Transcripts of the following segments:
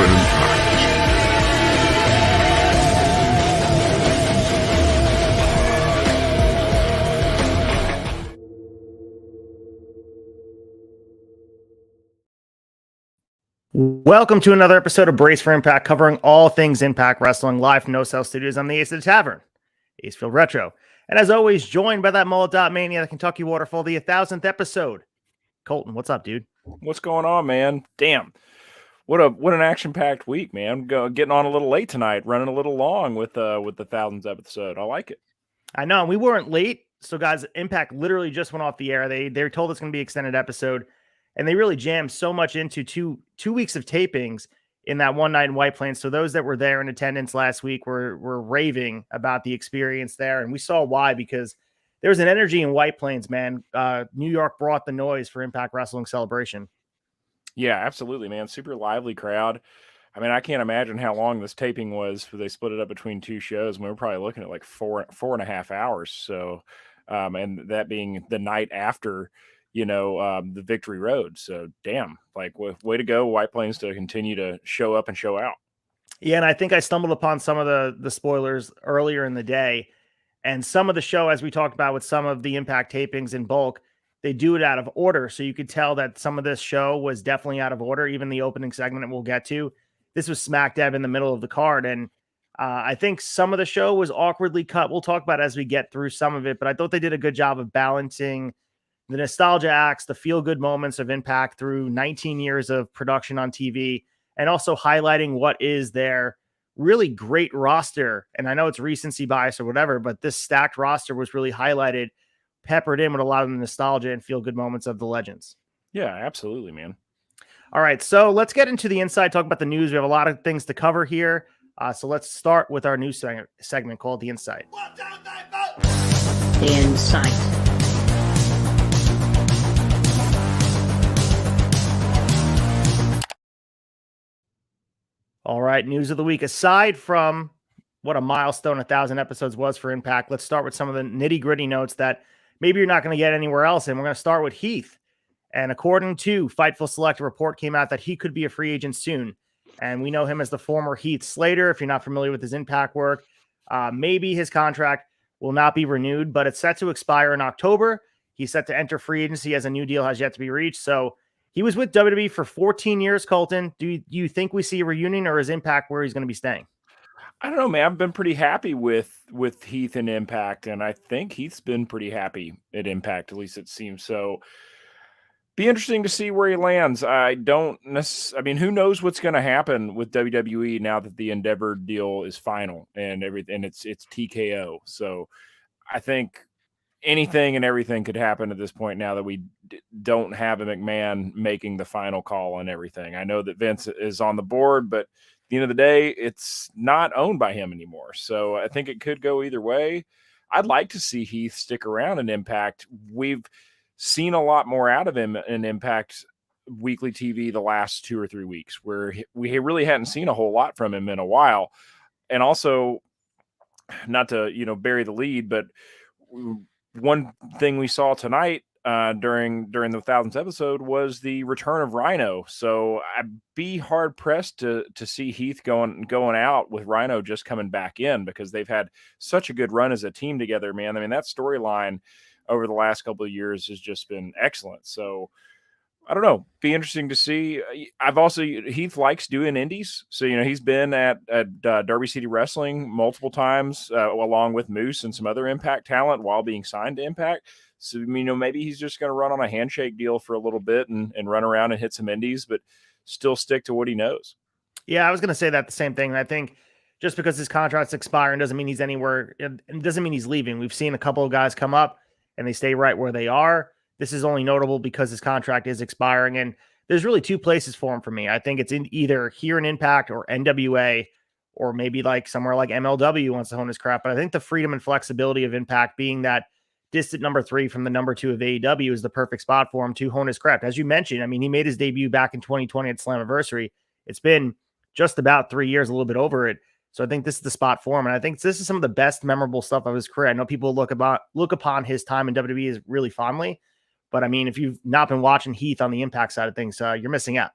for Impact. Welcome to another episode of Brace for Impact, covering all things Impact Wrestling, live from No Cell Studios. I'm the Ace of the Tavern, Acefield Retro. And as always, joined by that mullet mania, the Kentucky Waterfall, the 1,000th episode. Colton, what's up, dude? What's going on, man? Damn. What an action-packed week, man. Getting on a little late tonight, running a little long with the 1,000th episode. I like it. I know, we weren't late. So, guys, Impact literally just went off the air. They told us it's going to be an extended episode. And they really jammed so much into two weeks of tapings in that one night in White Plains. So those that were there in attendance last week were raving about the experience there. And we saw why, because there was an energy in White Plains, man. New York brought the noise for Impact Wrestling Celebration. Yeah, absolutely, man. Super lively crowd. I mean, I can't imagine how long this taping was. They split it up between two shows. We were probably looking at like four and a half hours. So, and that being the night after, the Victory Road. So damn, like way to go, White Plains, to continue to show up and show out. Yeah. And I think I stumbled upon some of the spoilers earlier in the day, and some of the show, as we talked about with some of the Impact tapings in bulk, they do it out of order. So you could tell that some of this show was definitely out of order. Even the opening segment that we'll get to, this was smack dab in the middle of the card. And I think some of the show was awkwardly cut. We'll talk about it as we get through some of it, but I thought they did a good job of balancing the nostalgia acts, the feel-good moments of Impact through 19 years of production on TV, and also highlighting what is their really great roster. And I know it's recency bias or whatever, but this stacked roster was really highlighted, peppered in with a lot of the nostalgia and feel-good moments of the legends. Yeah, absolutely, man. All right, so let's get into the inside, talk about the news. We have a lot of things to cover here. So let's start with our news segment called The Insight. The Insight. All right, news of the week. Aside from what a milestone 1,000 episodes was for Impact, let's start with some of the nitty-gritty notes that maybe you're not going to get anywhere else. And we're going to start with Heath. And according to Fightful Select, a report came out that he could be a free agent soon. And we know him as the former Heath Slater. If you're not familiar with his Impact work, maybe his contract will not be renewed, but it's set to expire in October. He's set to enter free agency as a new deal has yet to be reached. So he was with WWE for 14 years, Colton. Do you think we see a reunion, or is Impact where he's going to be staying? I don't know, man. I've been pretty happy with Heath and Impact, and I think Heath's been pretty happy at Impact, at least it seems so. Be interesting to see where he lands. I mean, who knows what's going to happen with WWE now that the Endeavor deal is final and everything, it's TKO. So I think anything and everything could happen at this point now that we don't have a McMahon making the final call on everything. I know that Vince is on the board, but at the end of the day, it's not owned by him anymore. So I think it could go either way. I'd like to see Heath stick around in Impact. We've seen a lot more out of him in Impact weekly TV the last 2 or 3 weeks, where we really hadn't seen a whole lot from him in a while. And also, not to, bury the lead, but one thing we saw tonight during the 1,000th episode was the return of Rhino. So I'd be hard pressed to see Heath going out with Rhino just coming back in, because they've had such a good run as a team together, man. I mean, that storyline over the last couple of years has just been excellent. So I don't know. Be interesting to see. Heath likes doing indies. So, he's been at Derby City Wrestling multiple times, along with Moose and some other Impact talent while being signed to Impact. So, maybe he's just going to run on a handshake deal for a little bit and run around and hit some indies, but still stick to what he knows. Yeah, I was going to say that the same thing. I think just because his contract's expiring doesn't mean he's anywhere. It doesn't mean he's leaving. We've seen a couple of guys come up and they stay right where they are. This is only notable because his contract is expiring, and there's really two places for him for me. I think it's in either here in Impact or NWA, or maybe like somewhere like MLW wants to hone his craft. But I think the freedom and flexibility of Impact, being that distant number 3 from the number 2 of AEW, is the perfect spot for him to hone his craft. As you mentioned, I mean, he made his debut back in 2020 at Slammiversary. It's been just about 3 years, a little bit over it. So I think this is the spot for him. And I think this is some of the best memorable stuff of his career. I know people look upon his time in WWE as really fondly, but I mean, if you've not been watching Heath on the Impact side of things, you're missing out.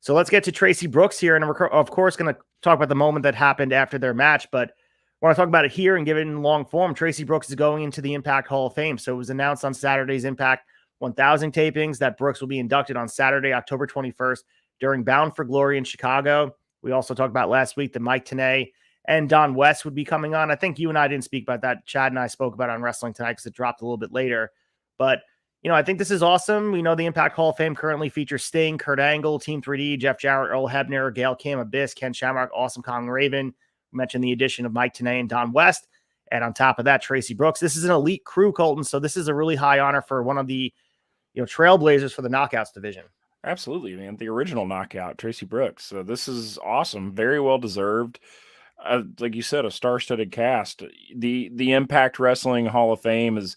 So let's get to Tracy Brooks here. And we're, of course, going to talk about the moment that happened after their match, but I want to talk about it here and give it in long form. Tracy Brooks is going into the Impact Hall of Fame. So it was announced on Saturday's Impact 1000 tapings that Brooks will be inducted on Saturday, October 21st during Bound for Glory in Chicago. We also talked about last week that Mike Tenay and Don West would be coming on. I think you and I didn't speak about that. Chad and I spoke about it on Wrestling Tonight because it dropped a little bit later. But, you know, I think this is awesome. We know the Impact Hall of Fame currently features Sting, Kurt Angle, Team 3D, Jeff Jarrett, Earl Hebner, Gail Kim, Abyss, Ken Shamrock, Awesome Kong Raven. We mentioned the addition of Mike Tenay and Don West. And on top of that, Tracy Brooks. This is an elite crew, Colton. So this is a really high honor for one of the, you know, trailblazers for the Knockouts division. Absolutely, man. The original Knockout, Tracy Brooks. So this is awesome. Very well deserved. Like you said, a star-studded cast. The Impact Wrestling Hall of Fame is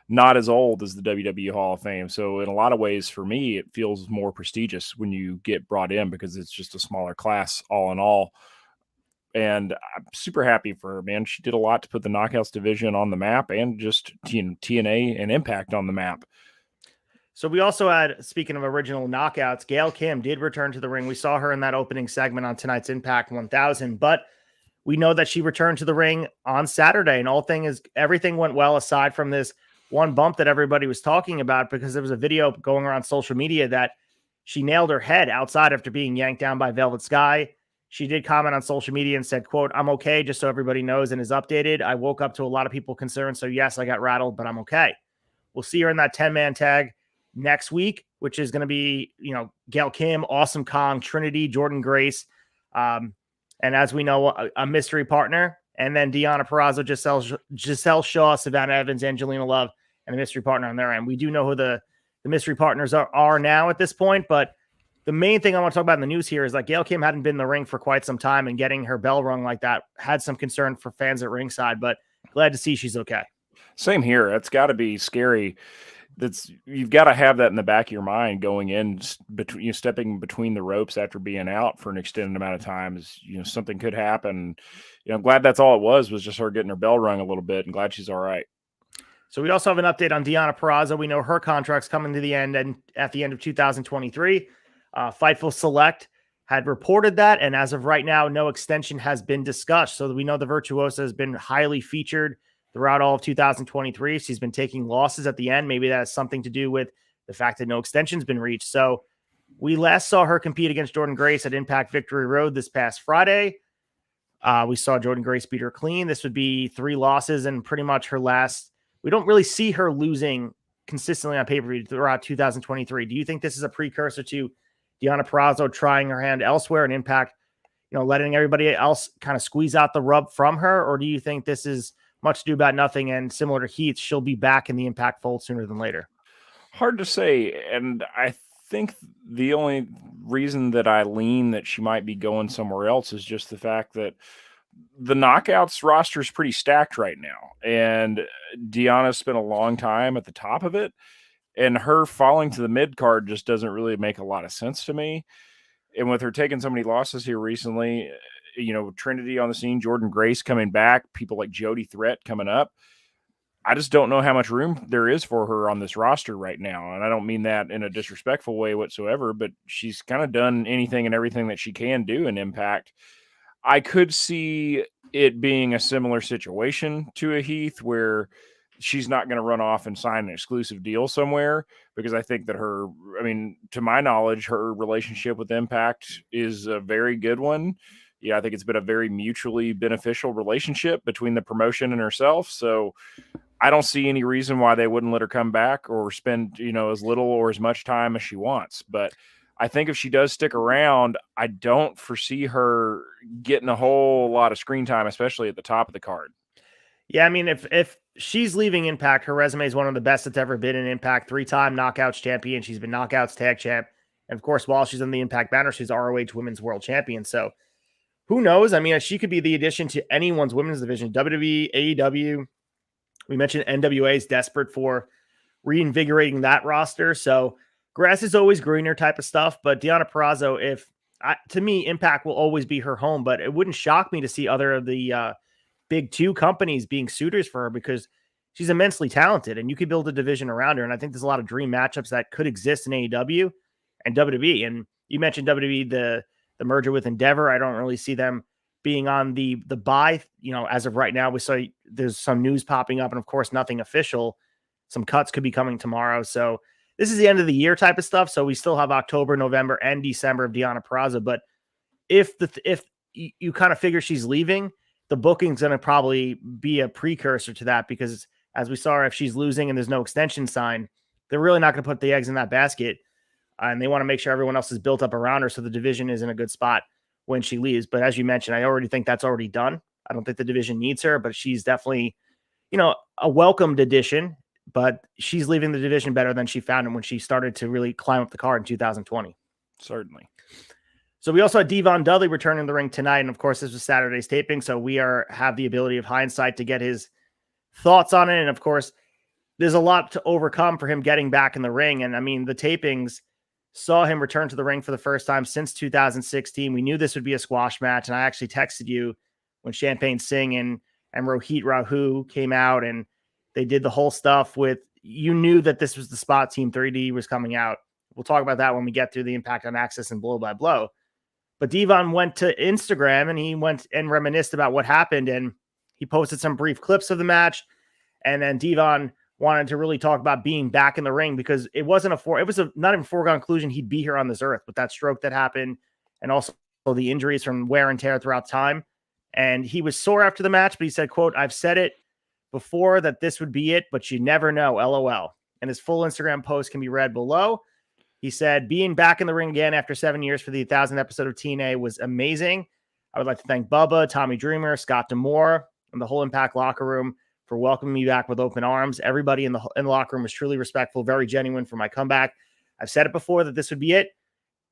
not as old as the WWE Hall of Fame. So in a lot of ways, for me, it feels more prestigious when you get brought in because it's just a smaller class all in all. And I'm super happy for her, man. She did a lot to put the Knockouts division on the map and just TNA and Impact on the map. So we also had, speaking of original knockouts, Gail Kim did return to the ring. We saw her in that opening segment on tonight's Impact 1000, but we know that she returned to the ring on Saturday, and everything went well aside from this one bump that everybody was talking about because there was a video going around social media that she nailed her head outside after being yanked down by Velvet Sky. She did comment on social media and said, quote, "I'm okay," just so everybody knows and is updated. "I woke up to a lot of people concerned. So yes, I got rattled, but I'm okay." We'll see her in that 10-man tag next week, which is going to be, you know, Gail Kim, Awesome Kong, Trinity, Jordan Grace. And as we know, a mystery partner. And then Deonna Purrazzo, Giselle Shaw, Savannah Evans, Angelina Love, and a mystery partner on their end. We do know who the mystery partners are now at this point, but the main thing I want to talk about in the news here is that Gail Kim hadn't been in the ring for quite some time, and getting her bell rung like that had some concern for fans at ringside, but glad to see she's okay. Same here. That's got to be scary. You've got to have that in the back of your mind going in between, stepping between the ropes after being out for an extended amount of time. Is, something could happen. I'm glad that's all it was just her getting her bell rung a little bit, and glad she's all right. So we also have an update on Deonna Purrazzo. We know her contract's coming to the end, and at the end of 2023. Fightful Select had reported that, and as of right now, no extension has been discussed. So we know the Virtuosa has been highly featured throughout all of 2023. She's been taking losses at the end. Maybe that has something to do with the fact that no extension's been reached. So we last saw her compete against Jordan Grace at Impact Victory Road this past Friday. We saw Jordan Grace beat her clean. This would be 3 losses and pretty much her last. We don't really see her losing consistently on pay-per-view throughout 2023. Do you think this is a precursor to Deonna Purrazzo trying her hand elsewhere and Impact, letting everybody else kind of squeeze out the rub from her? Or do you think this is much ado about nothing, and similar to Heath, she'll be back in the Impact fold sooner than later? Hard to say. And I think the only reason that I lean that she might be going somewhere else is just the fact that the Knockouts roster is pretty stacked right now. And Deonna spent a long time at the top of it. And her falling to the mid card just doesn't really make a lot of sense to me. And with her taking so many losses here recently, Trinity on the scene, Jordan Grace coming back, people like Jody Threat coming up, I just don't know how much room there is for her on this roster right now. And I don't mean that in a disrespectful way whatsoever, but she's kind of done anything and everything that she can do in Impact. I could see it being a similar situation to a Heath where she's not going to run off and sign an exclusive deal somewhere, because I think that to my knowledge, her relationship with Impact is a very good one. Yeah, I think it's been a very mutually beneficial relationship between the promotion and herself. So I don't see any reason why they wouldn't let her come back or spend, as little or as much time as she wants. But I think if she does stick around, I don't foresee her getting a whole lot of screen time, especially at the top of the card. Yeah, I mean, if she's leaving Impact, her resume is one of the best that's ever been in Impact. 3-time Knockouts champion. She's been Knockouts tag champ. And of course, while she's in the Impact banner, she's ROH Women's World Champion. So who knows? I mean, she could be the addition to anyone's women's division. WWE, AEW. We mentioned NWA is desperate for reinvigorating that roster. So grass is always greener type of stuff. But Deonna Purrazzo, to me, Impact will always be her home. But it wouldn't shock me to see other of the big 2 companies being suitors for her, because she's immensely talented and you could build a division around her. And I think there's a lot of dream matchups that could exist in AEW and WWE. And, You mentioned WWE, the merger with Endeavor. I don't really see them being on the buy. As of right now, we saw there's some news popping up, and of course, nothing official. Some cuts could be coming tomorrow. So this is the end of the year type of stuff. So we still have October, November, and December of Deonna Purrazzo. But if you kind of figure she's leaving, the booking's going to probably be a precursor to that, because as we saw, if she's losing and there's no extension signed, they're really not going to put the eggs in that basket. And they want to make sure everyone else is built up around her so the division is in a good spot when she leaves. But as you mentioned, I already think that's already done. I don't think the division needs her, but she's definitely, a welcomed addition. But she's leaving the division better than she found it when she started to really climb up the card in 2020. Certainly. So we also had Devon Dudley returning the ring tonight. And of course, this was Saturday's taping. So we have the ability of hindsight to get his thoughts on it. And of course, there's a lot to overcome for him getting back in the ring. And I mean, the tapings saw him return to the ring for the first time since 2016. We knew this would be a squash match. And I actually texted you when Champagne Singh and Rohit Rahu came out and they did the whole stuff with, you knew that this was the spot Team 3D was coming out. We'll talk about that when we get through the Impact on AXS and Blow by Blow. But Devon went to Instagram and he went and reminisced about what happened. And he posted some brief clips of the match. And then Devon wanted to really talk about being back in the ring, because it was not even foregone conclusion he'd be here on this earth with that stroke that happened. And also the injuries from wear and tear throughout time. And he was sore after the match, but he said, quote, "I've said it before that this would be it, but you never know, LOL." And his full Instagram post can be read below. He said, "Being back in the ring again after 7 years for the 1,000th episode of TNA was amazing. I would like to thank Bubba, Tommy Dreamer, Scott D'Amore, and the whole Impact locker room for welcoming me back with open arms. Everybody in the locker room was truly respectful, very genuine for my comeback. I've said it before that this would be it,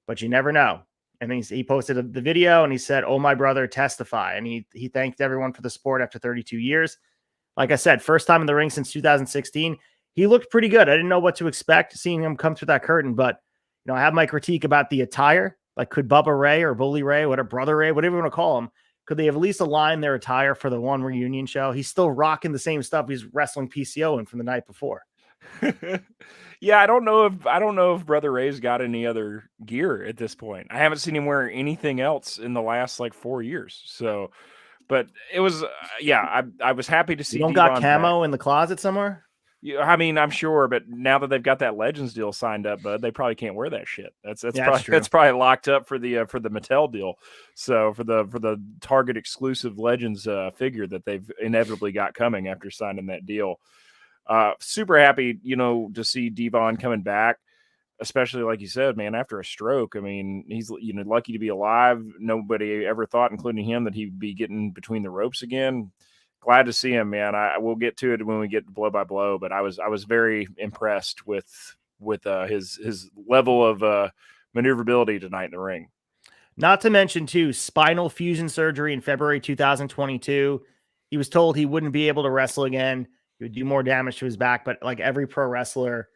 but you never know." And then he posted the video and he said, "Oh, my brother, testify." And he thanked everyone for the support after 32 years. Like I said, first time in the ring since 2016. He looked pretty good. I didn't know what to expect seeing him come through that curtain, but I have my critique about the attire. Like, could Bubba Ray or Bully Ray, whatever, Brother Ray, whatever you want to call him, could they have at least aligned their attire for the one reunion show? He's still rocking the same stuff he's wrestling PCO in from the night before. Yeah, I don't know if Brother Ray's got any other gear at this point. I haven't seen him wear anything else in the last 4 years. So, but it was, I was happy to see. You don't got camo in the closet somewhere? Yeah, I mean, I'm sure, but now that they've got that Legends deal signed up, bud, they probably can't wear that shit. That's probably locked up for the Mattel deal. So for the Target exclusive Legends figure that they've inevitably got coming after signing that deal. Super happy, to see Devon coming back, especially like you said, man, after a stroke. I mean, he's lucky to be alive. Nobody ever thought, including him, that he'd be getting between the ropes again. Glad to see him, man. We'll get to it when we get blow by blow, but I was very impressed with his level of maneuverability tonight in the ring. Not to mention, too, spinal fusion surgery in February 2022. He was told he wouldn't be able to wrestle again. He would do more damage to his back, but like every pro wrestler,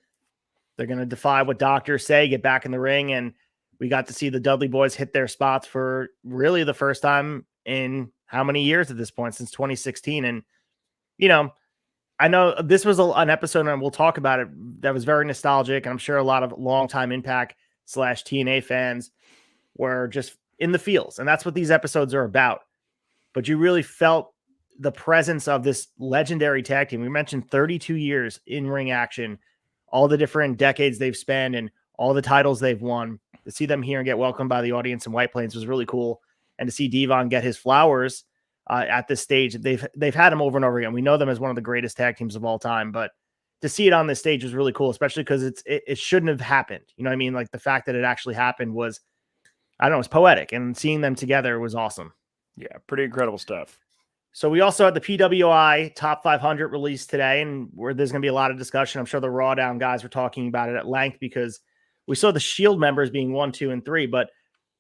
they're going to defy what doctors say, get back in the ring, and we got to see the Dudley boys hit their spots for really the first time in how many years at this point, since 2016. And, I know this was an episode, and we'll talk about it, that was very nostalgic. And I'm sure a lot of longtime Impact / TNA fans were just in the feels. And that's what these episodes are about. But you really felt the presence of this legendary tag team. We mentioned 32 years in ring action, all the different decades they've spanned and all the titles they've won. To see them here and get welcomed by the audience in White Plains was really cool. And to see Devon get his flowers at this stage, they've had him over and over again. We know them as one of the greatest tag teams of all time, but to see it on this stage was really cool, especially because it shouldn't have happened. You know what I mean? Like, the fact that it actually happened was, I don't know, it's poetic, and seeing them together was awesome. Yeah, pretty incredible stuff. So we also had the PWI Top 500 released today, and where there's going to be a lot of discussion. I'm sure the Raw Down guys were talking about it at length, because we saw the Shield members being 1, 2, and 3. But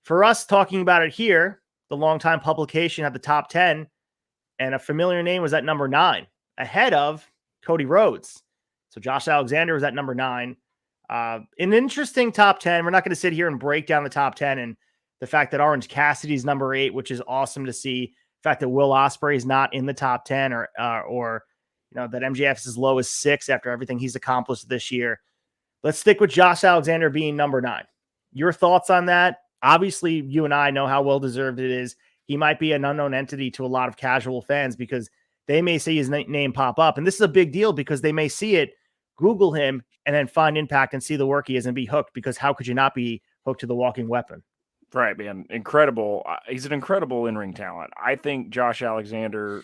for us talking about it here, the longtime publication had the top 10, and a familiar name was at number 9, ahead of Cody Rhodes. So Josh Alexander was at number 9. An interesting top 10. We're not going to sit here and break down the top 10, and the fact that Orange Cassidy's number 8, which is awesome to see. The fact that Will Ospreay is not in the top 10, or that MJF is as low as 6 after everything he's accomplished this year. Let's stick with Josh Alexander being number 9. Your thoughts on that? Obviously, you and I know how well deserved it is. He might be an unknown entity to a lot of casual fans because they may see his name pop up. And this is a big deal because they may see it, Google him, and then find Impact and see the work he is and be hooked, because how could you not be hooked to the walking weapon? Right, man. Incredible. He's an incredible in-ring talent. I think Josh Alexander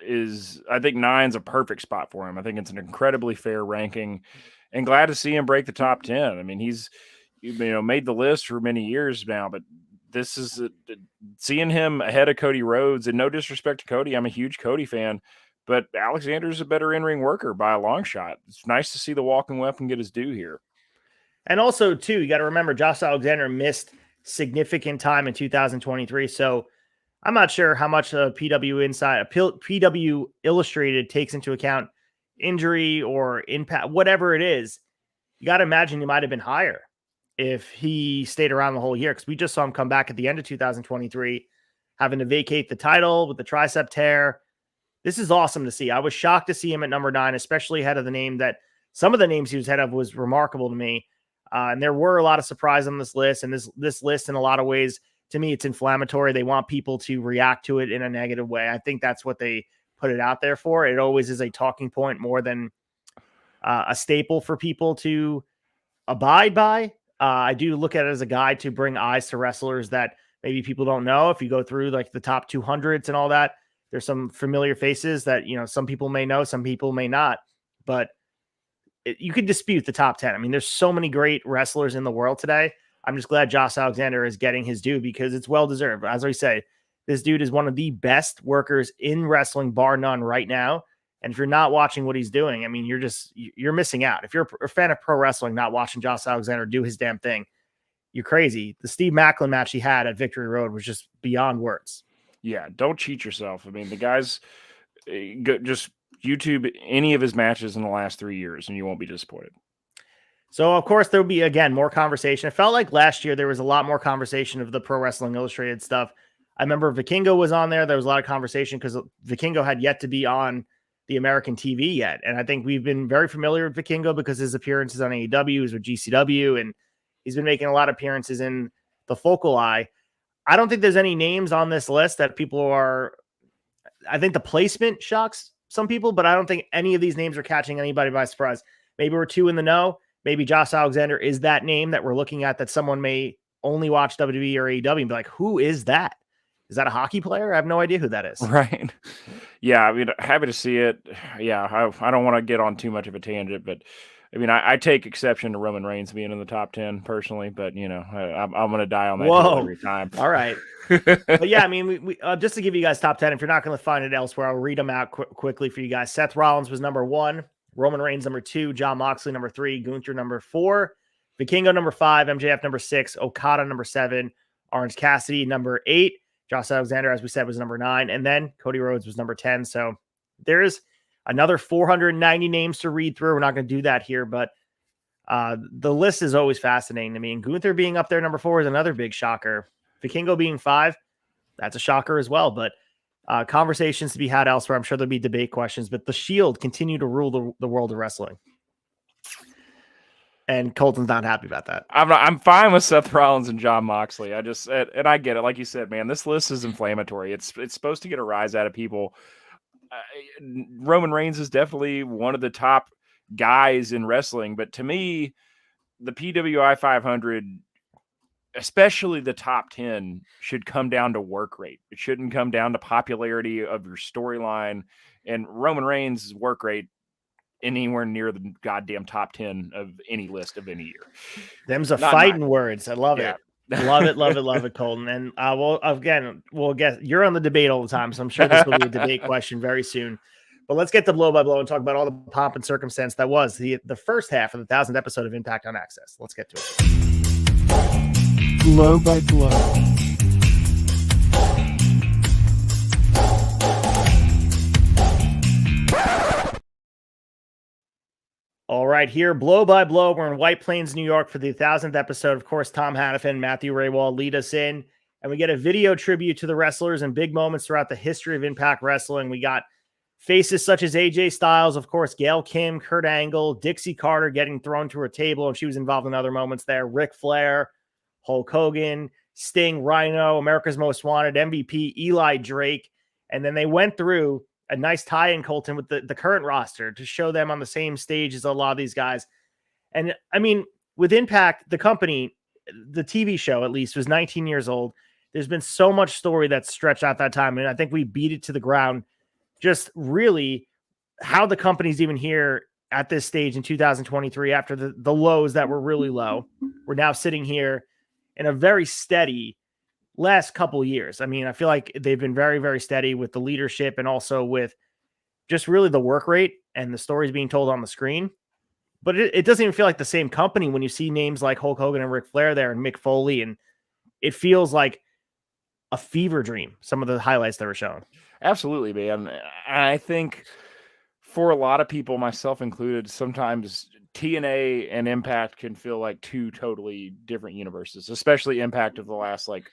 I think 9's a perfect spot for him. I think it's an incredibly fair ranking, and glad to see him break the top 10. I mean, he's, made the list for many years now, but this is seeing him ahead of Cody Rhodes, and no disrespect to Cody. I'm a huge Cody fan, but Alexander's a better in-ring worker by a long shot. It's nice to see the walking weapon get his due here. And also, too, you got to remember, Josh Alexander missed significant time in 2023. So I'm not sure how much PW Illustrated takes into account injury or impact, whatever it is. You got to imagine he might have been higher if he stayed around the whole year, because we just saw him come back at the end of 2023, having to vacate the title with the tricep tear. This is awesome to see. I was shocked to see him at number 9, especially ahead of the name that some of the names he was ahead of was remarkable to me. And there were a lot of surprise on this list, and this list in a lot of ways, to me, it's inflammatory. They want people to react to it in a negative way. I think that's what they put it out there for. It always is a talking point more than a staple for people to abide by. I do look at it as a guide to bring eyes to wrestlers that maybe people don't know. If you go through like the top 200s and all that, there's some familiar faces that, some people may know, some people may not, but you could dispute the top 10. I mean, there's so many great wrestlers in the world today. I'm just glad Josh Alexander is getting his due because it's well-deserved. As I say, this dude is one of the best workers in wrestling, bar none, right now. And if you're not watching what he's doing, I mean, you're missing out. If you're a fan of pro wrestling, not watching Josh Alexander do his damn thing, you're crazy. The Steve Macklin match he had at Victory Road was just beyond words. Yeah, don't cheat yourself. I mean, the guy's just YouTube any of his matches in the last 3 years, and you won't be disappointed. So, of course, there will be, again, more conversation. It felt like last year there was a lot more conversation of the Pro Wrestling Illustrated stuff. I remember Vikingo was on there. There was a lot of conversation because Vikingo had yet to be on the American TV yet. And I think we've been very familiar with Vikingo because his appearances on AEW is with GCW, and he's been making a lot of appearances in the Focal Eye. I don't think there's any names on this list that people are, I think the placement shocks some people, but I don't think any of these names are catching anybody by surprise. Maybe we're too in the know. Maybe Josh Alexander is that name that we're looking at that someone may only watch WWE or AEW and be like, who is that? Is that a hockey player? I have no idea who that is. Right. Yeah. I mean, happy to see it. Yeah. I don't want to get on too much of a tangent, but I mean, I take exception to Roman Reigns being in the top 10 personally, but I'm going to die on that hill every time. All right. But yeah, I mean, we just to give you guys top 10, if you're not going to find it elsewhere, I'll read them out quickly for you guys. Seth Rollins was number 1, Roman Reigns number 2, Jon Moxley number 3, Gunther number 4, Vikingo number 5, MJF number 6, Okada number 7, Orange Cassidy number 8, Josh Alexander, as we said, was number 9, and then Cody Rhodes was number 10. So there's another 490 names to read through. We're not going to do that here, but the list is always fascinating to me. And Gunther being up there number 4 is another big shocker. Vikingo being 5, that's a shocker as well. But conversations to be had elsewhere. I'm sure there'll be debate questions, but the Shield continue to rule the world of wrestling. And Colton's not happy about that. I'm fine with Seth Rollins and Jon Moxley. I get it. Like you said, man, this list is inflammatory. It's supposed to get a rise out of people. Roman Reigns is definitely one of the top guys in wrestling, but to me, the PWI 500, especially the top 10, should come down to work rate. It shouldn't come down to popularity of your storyline. And Roman Reigns' work rate anywhere near the goddamn top 10 of any list of any year. Them's a fighting words. I love it. Love it, Colton. And we'll get you're on the debate all the time, so I'm sure this will be a debate question very soon. But let's get to blow by blow and talk about all the pomp and circumstance that was the first half of the 1000th episode of Impact on AXS. Let's get to it. Blow by blow. All right, here, blow by blow. We're in White Plains, New York for the 1000th episode. Of course, Tom Hannafin, Matthew Raywall lead us in, and we get a video tribute to the wrestlers and big moments throughout the history of Impact Wrestling. We got faces such as AJ Styles, of course, Gail Kim, Kurt Angle, Dixie Carter getting thrown to her table, and she was involved in other moments there. Ric Flair, Hulk Hogan, Sting, Rhino, America's Most Wanted, MVP, Eli Drake. And then they went through a nice tie-in, Colton, with the current roster to show them on the same stage as a lot of these guys. And I mean, with Impact, the company, the TV show at least, was 19 years old. There's been so much story that's stretched out that time. And I think we beat it to the ground. Just really how the company's even here at this stage in 2023 after the lows that were really low. We're now sitting here in a very steady last couple years. I mean, I feel like they've been very, very steady with the leadership and also with just really the work rate and the stories being told on the screen. But it doesn't even feel like the same company when you see names like Hulk Hogan and Ric Flair there and Mick Foley. And it feels like a fever dream, some of the highlights that were shown. Absolutely, man. I think for a lot of people, myself included, sometimes TNA and Impact can feel like two totally different universes, especially Impact of the last like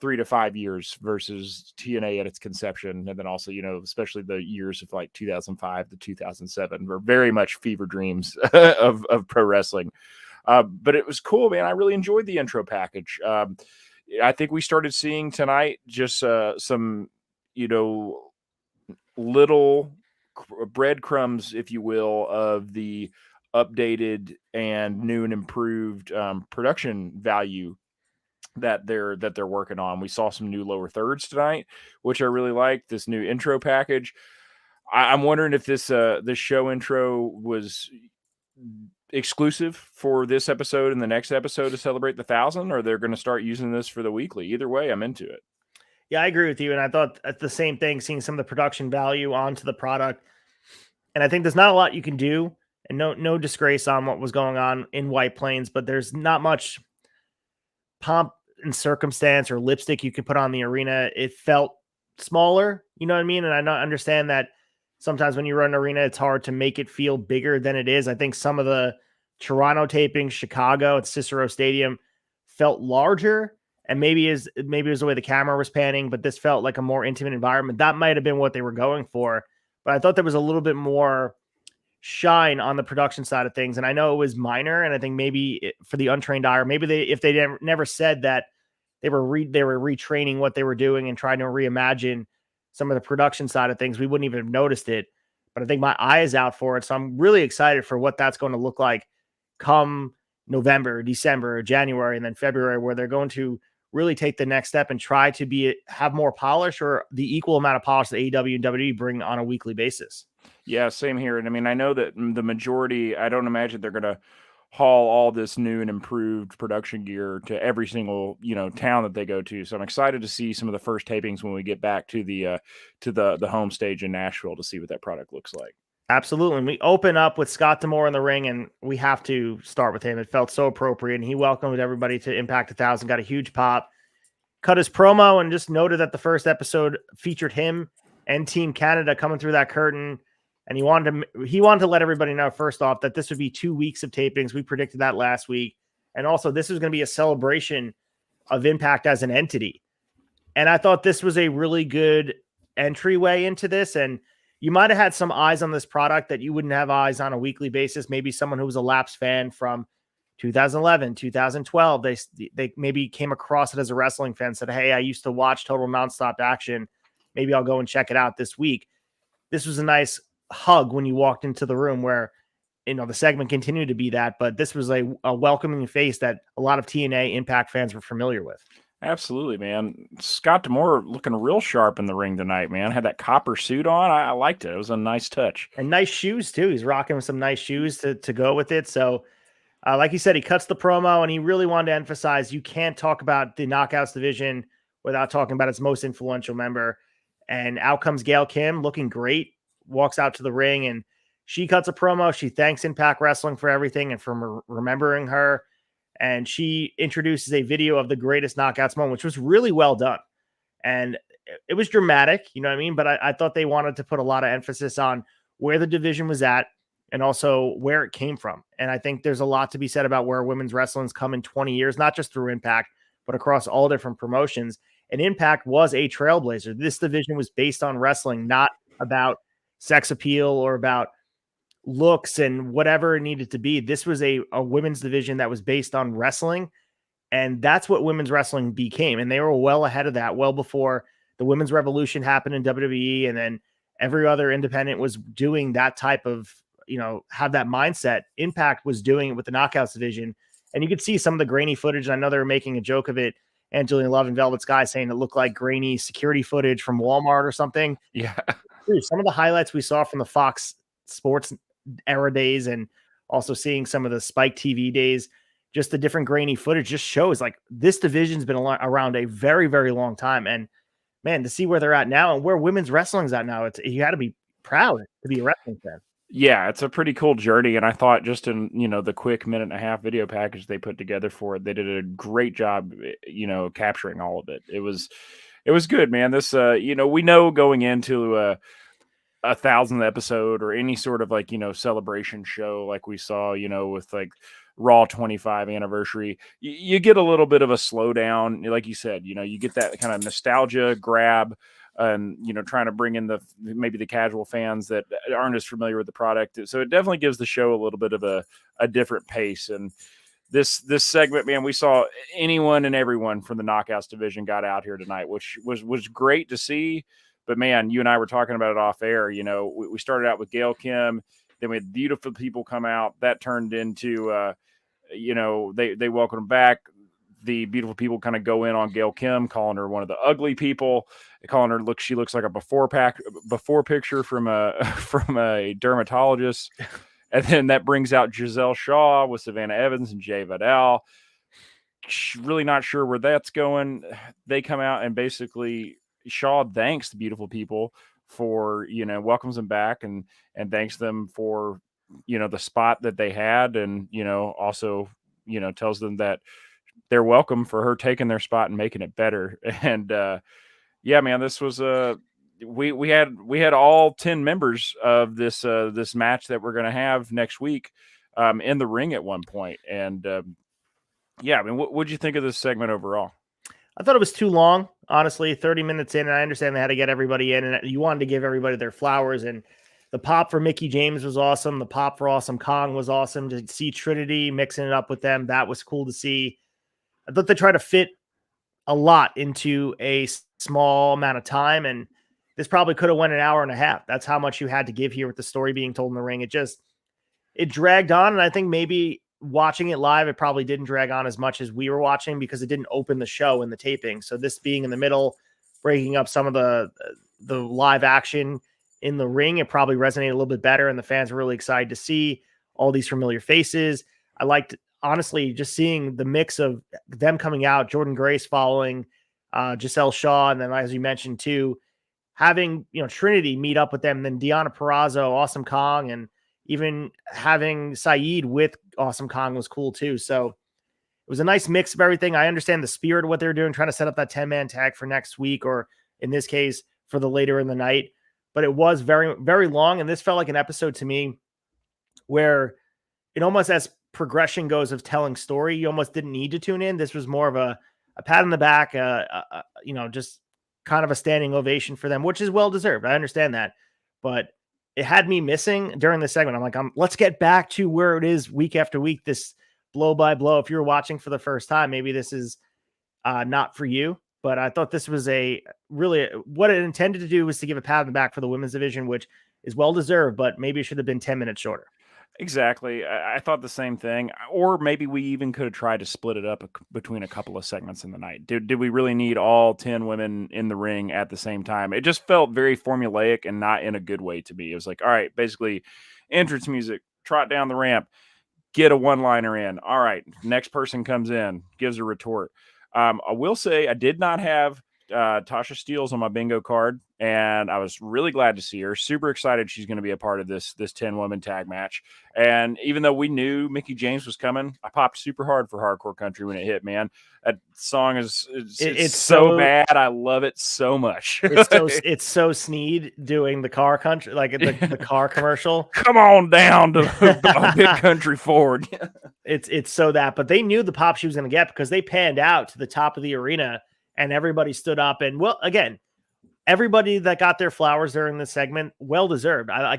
3 to 5 years versus TNA at its conception. And then also, especially the years of like 2005 to 2007 were very much fever dreams of pro wrestling. But it was cool, man. I really enjoyed the intro package. I think we started seeing tonight just some, little breadcrumbs, if you will, of the updated and new and improved production value that they're working on. We saw some new lower thirds tonight, which I really liked. This new intro package. I'm wondering if this show intro was exclusive for this episode and the next episode to celebrate the 1,000, or they're going to start using this for the weekly. Either way, I'm into it. Yeah, I agree with you. And I thought at the same thing, seeing some of the production value onto the product. And I think there's not a lot you can do, and no disgrace on what was going on in White Plains, but there's not much pomp and circumstance or lipstick you could put on the arena. It felt smaller, you know what I mean? And I understand that sometimes when you run an arena, it's hard to make it feel bigger than it is. I think some of the Toronto tapings, Chicago at Cicero Stadium felt larger, and maybe it was the way the camera was panning, but this felt like a more intimate environment. That might have been what they were going for, but I thought there was a little bit more shine on the production side of things. And I know it was minor, and I think maybe for the untrained eye, or maybe if they never said that they were retraining what they were doing and trying to reimagine some of the production side of things, we wouldn't even have noticed it. But I think my eye is out for it. So I'm really excited for what that's going to look like come November, December, January, and then February, where they're going to really take the next step and try to have more polish, or the equal amount of polish that AEW and WWE bring on a weekly basis. Yeah, same here. And I mean, I know that the majority, I don't imagine they're going to haul all this new and improved production gear to every single, town that they go to. So I'm excited to see some of the first tapings when we get back to the home stage in Nashville to see what that product looks like. Absolutely. And we open up with Scott D'Amore in the ring, and we have to start with him. It felt so appropriate, and he welcomed everybody to Impact 1,000, got a huge pop, cut his promo, and just noted that the first episode featured him and Team Canada coming through that curtain. And he wanted to let everybody know, first off, that this would be 2 weeks of tapings. We predicted that last week. And also, this was going to be a celebration of Impact as an entity. And I thought this was a really good entryway into this. And you might have had some eyes on this product that you wouldn't have eyes on a weekly basis. Maybe someone who was a lapsed fan from 2011, 2012. They maybe came across it as a wrestling fan, said, hey, I used to watch Total Nonstop Action. Maybe I'll go and check it out this week. This was a nice hug when you walked into the room, where the segment continued to be that, but this was a welcoming face that a lot of TNA Impact fans were familiar with. Absolutely, man. Scott D'Amore looking real sharp in the ring tonight, man. Had that copper suit on. I liked it. It was a nice touch. And nice shoes too. He's rocking some nice shoes to go with it. So like he said, he cuts the promo, and he really wanted to emphasize you can't talk about the Knockouts division without talking about its most influential member. And out comes Gail Kim, looking great, walks out to the ring, and she cuts a promo. She thanks Impact Wrestling for everything and for remembering her. And she introduces a video of the greatest Knockouts moment, which was really well done. And it was dramatic, you know what I mean? But I thought they wanted to put a lot of emphasis on where the division was at and also where it came from. And I think there's a lot to be said about where women's wrestling's come in 20 years, not just through Impact, but across all different promotions. And Impact was a trailblazer. This division was based on wrestling, not about sex appeal or about looks and whatever it needed to be. This was a women's division that was based on wrestling, And that's what women's wrestling became. And they were well ahead of that, well before the women's revolution happened in WWE. And then every other independent was doing that type of, have that mindset. Impact was doing it with the Knockouts division. And you could see some of the grainy footage. I know they were making a joke of it. Angelina Love and Velvet Sky saying it looked like grainy security footage from Walmart or something. Yeah. Dude, some of the highlights we saw from the Fox Sports era days, and also seeing some of the Spike TV days, just the different grainy footage just shows like this division's been around a very, very long time. And man, to see where they're at now and where women's wrestling's at now, you got to be proud to be a wrestling fan. Yeah, it's a pretty cool journey. And I thought just in, the quick 1.5-minute video package they put together for it, they did a great job, capturing all of it. It was good, man. This, we know going into a 1,000th episode or any sort of like, celebration show, like we saw, with like Raw 25 anniversary, you get a little bit of a slowdown. Like you said, you get that kind of nostalgia grab, and trying to bring in maybe the casual fans that aren't as familiar with the product. So it definitely gives the show a little bit of a different pace. And this segment, man, we saw anyone and everyone from the Knockouts division got out here tonight, which was great to see. But man, you and I were talking about it off air. We started out with Gail Kim, then we had beautiful people come out. That turned into they welcomed them back. The beautiful people kind of go in on Gail Kim, calling her one of the ugly people, calling her she looks like a before picture from a dermatologist. And then that brings out Giselle Shaw with Savannah Evans and Jay Vidal. Really not sure where that's going. They come out and basically Shaw thanks the beautiful people for, welcomes them back and thanks them for, the spot that they had. And, also, tells them that they're welcome for her taking their spot and making it better. And yeah, man, this was we had all 10 members of this match that we're going to have next week in the ring at one point. And yeah, I mean, what'd you think of this segment overall? I thought it was too long, honestly, 30 minutes in, and I understand they had to get everybody in, and you wanted to give everybody their flowers. And the pop for Mickie James was awesome. The pop for Awesome Kong was awesome. To see Trinity mixing it up with them, that was cool to see. I thought they tried to fit a lot into a small amount of time, and this probably could have went an hour and a half. That's how much you had to give here with the story being told in the ring. It dragged on, and I think maybe watching it live, it probably didn't drag on as much as we were watching because it didn't open the show in the taping. So this being in the middle, breaking up some of the live action in the ring, it probably resonated a little bit better, and the fans were really excited to see all these familiar faces. I liked, honestly, just seeing the mix of them coming out, Jordan Grace following Giselle Shaw, and then, as you mentioned too, having Trinity meet up with them, and then Deonna Purrazzo, Awesome Kong, and even having Saeed with Awesome Kong was cool too. So it was a nice mix of everything. I understand the spirit of what they're doing, trying to set up that 10-man tag for next week, or in this case, for the later in the night. But it was very, very long. And this felt like an episode to me where it almost, as progression goes of telling story, you almost didn't need to tune in. This was more of a pat on the back, just kind of a standing ovation for them, which is well-deserved. I understand that. But it had me missing during the segment. I'm like, let's get back to where it is week after week, this blow by blow. If you're watching for the first time, maybe this is not for you. But I thought this was what it intended to do was to give a pat on the back for the women's division, which is well-deserved, but maybe it should have been 10 minutes shorter. Exactly. I thought the same thing. Or maybe we even could have tried to split it up between a couple of segments in the night. Did we really need all 10 women in the ring at the same time? It just felt very formulaic and not in a good way to me. It was like, all right, basically entrance music, trot down the ramp, get a one-liner in. All right, next person comes in, gives a retort. I will say I did not have Tasha Steelz on my bingo card, and I was really glad to see her. Super excited she's going to be a part of this 10-woman tag match. And even though we knew Mickie James was coming, I popped super hard for Hardcore Country when it hit, man. That song it's so bad. I love it so much. It's so Sneed doing the car country, like the car commercial. Come on down to Big Country Ford. It's so that, but they knew the pop she was going to get because they panned out to the top of the arena and everybody stood up. And well, again, everybody that got their flowers during this segment, well-deserved. I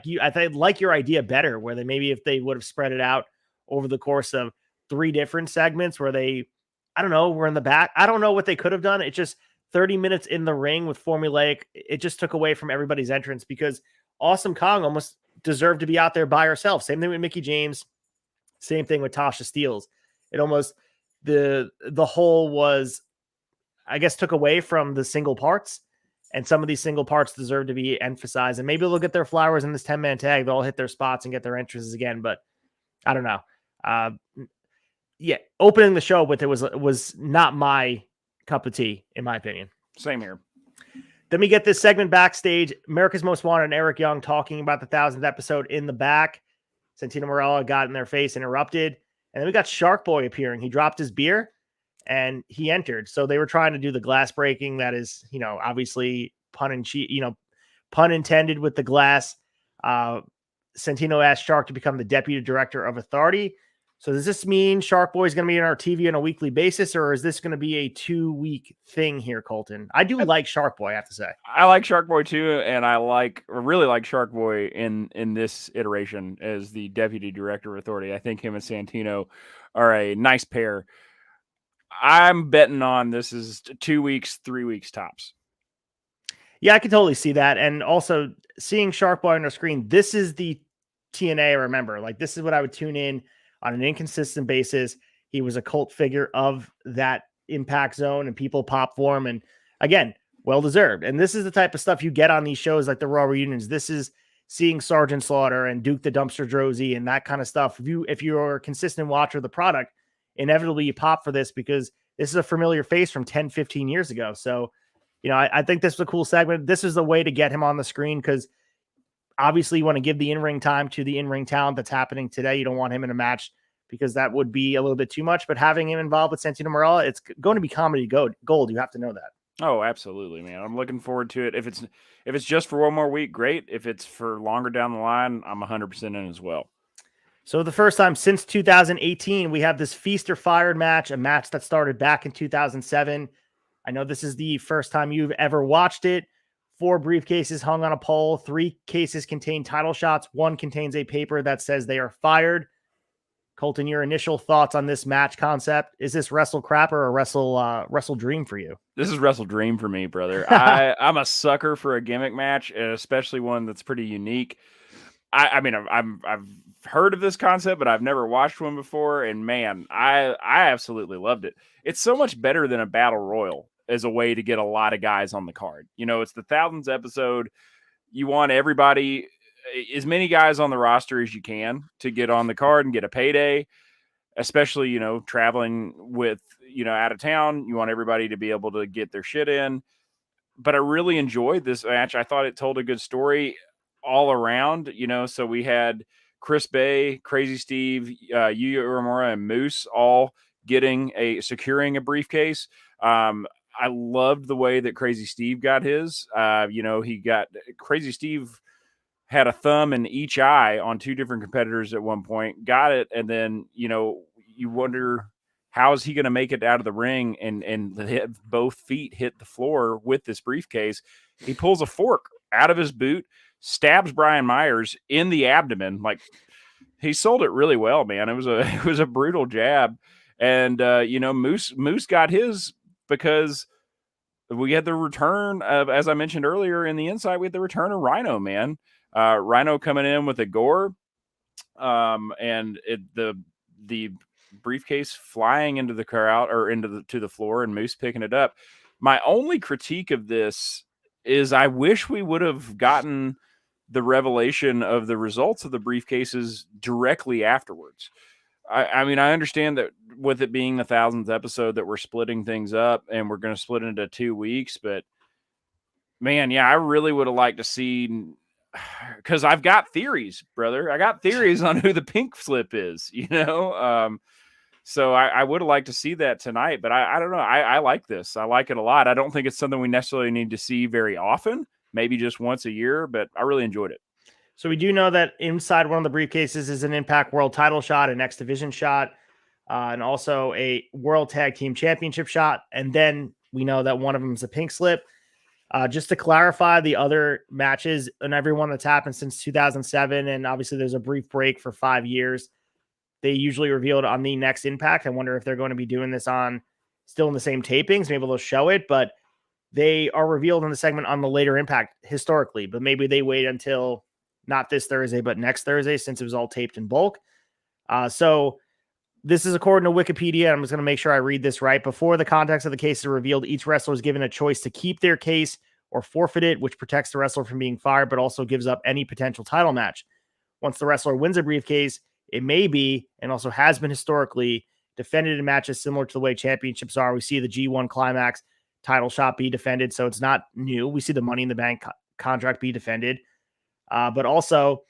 like your idea better, where if they would have spread it out over the course of 3 different segments, where they I don't know, were in the back. I don't know what they could have done. It's just 30 minutes in the ring with formulaic. It just took away from everybody's entrance because Awesome Kong almost deserved to be out there by herself. Same thing with Mickey James. Same thing with Tasha Steelz. It almost the whole was, I guess, took away from the single parts, and some of these single parts deserve to be emphasized. And maybe they'll get their flowers in this 10-man tag. They'll hit their spots and get their entrances again. But I don't know. Yeah, opening the show with it was not my cup of tea, in my opinion. Same here. Then we get this segment backstage. America's Most Wanted and Eric Young talking about the 1000th episode in the back. Santino Marella got in their face, interrupted. And then we got Shark Boy appearing. He dropped his beer and he entered. So they were trying to do the glass breaking. That is, obviously pun intended with the glass. Santino asked Shark to become the deputy director of authority. So does this mean Shark Boy is going to be in our TV on a weekly basis, or is this going to be a 2-week thing here, Colton? I do like Shark Boy, I have to say. I like Shark Boy too, and I really like Shark Boy in this iteration as the deputy director of authority. I think him and Santino are a nice pair. I'm betting on this is 2 weeks, 3 weeks tops. Yeah, I can totally see that. And also seeing Shark Boy on the screen, this is the TNA I remember. Like, this is what I would tune in on an inconsistent basis. He was a cult figure of that Impact Zone, and people pop for him. And again, well-deserved. And this is the type of stuff you get on these shows like the Raw reunions. This is seeing Sergeant Slaughter and Duke the Dumpster Droese and that kind of stuff. If you're a consistent watcher of the product, inevitably you pop for this because this is a familiar face from 10, 15 years ago. So, I think this was a cool segment. This is the way to get him on the screen because obviously you want to give the in-ring time to the in-ring talent that's happening today. You don't want him in a match because that would be a little bit too much. But having him involved with Santino Marella, it's going to be comedy gold. You have to know that. Oh, absolutely, man. I'm looking forward to it. If it's just for one more week, great. If it's for longer down the line, I'm 100% in as well. So the first time since 2018, we have this Feast or Fired match, a match that started back in 2007. I know this is the first time you've ever watched it. 4 briefcases hung on a pole. 3 cases contain title shots. 1 contains a paper that says they are fired. Colton, your initial thoughts on this match concept? Is this Wrestle Crap or a Wrestle Dream for you? This is Wrestle Dream for me, brother. I'm a sucker for a gimmick match, especially one that's pretty unique. I mean, I've heard of this concept, but I've never watched one before. And man, I absolutely loved it. It's so much better than a battle royal as a way to get a lot of guys on the card. It's the 1000th episode. You want everybody, as many guys on the roster as you can to get on the card and get a payday, especially, traveling with, out of town. You want everybody to be able to get their shit in. But I really enjoyed this match. I thought it told a good story all around, so we had Chris Bay, Crazy Steve, Yuya Uemura, and Moose all securing a briefcase. I loved the way that Crazy Steve got his. Crazy Steve had a thumb in each eye on 2 different competitors at one point, got it. And then, you wonder, how is he going to make it out of the ring and both feet hit the floor with this briefcase? He pulls a fork out of his boot, stabs Brian Myers in the abdomen. Like, he sold it really well, man. It was a brutal jab. And, Moose got his because we had the return of, as I mentioned earlier in the Insight, we had the return of Rhino, man. Rhino coming in with a gore, and the briefcase flying into the crowd or to the floor, and Moose picking it up. My only critique of this is I wish we would have gotten the revelation of the results of the briefcases directly afterwards. I mean, I understand that with it being the 1000th episode that we're splitting things up and we're going to split it into 2 weeks, but man, yeah, I really would have liked to see, because I've got theories, brother. I got theories on who the pink slip is, so I would have liked to see that tonight, but I don't know. I like this. I like it a lot. I don't think it's something we necessarily need to see very often, maybe just once a year, but I really enjoyed it. So we do know that inside one of the briefcases is an Impact World title shot, an X Division shot, and also a World Tag Team Championship shot. And then we know that one of them is a pink slip. Just to clarify the other matches and everyone that's happened since 2007, and obviously there's a brief break for 5 years. They usually reveal it on the next Impact. I wonder if they're going to be doing this on still in the same tapings. Maybe they'll show it, but they are revealed in the segment on the later Impact historically. But maybe they wait until not this Thursday, but next Thursday, since it was all taped in bulk. So this is according to Wikipedia. I'm just going to make sure I read this right. Before the context of the case is revealed, each wrestler is given a choice to keep their case or forfeit it, which protects the wrestler from being fired, but also gives up any potential title match. Once the wrestler wins a briefcase, it may be, and also has been historically, defended in matches similar to the way championships are. We see the G1 Climax title shot be defended, so it's not new. We see the Money in the Bank contract be defended. But also,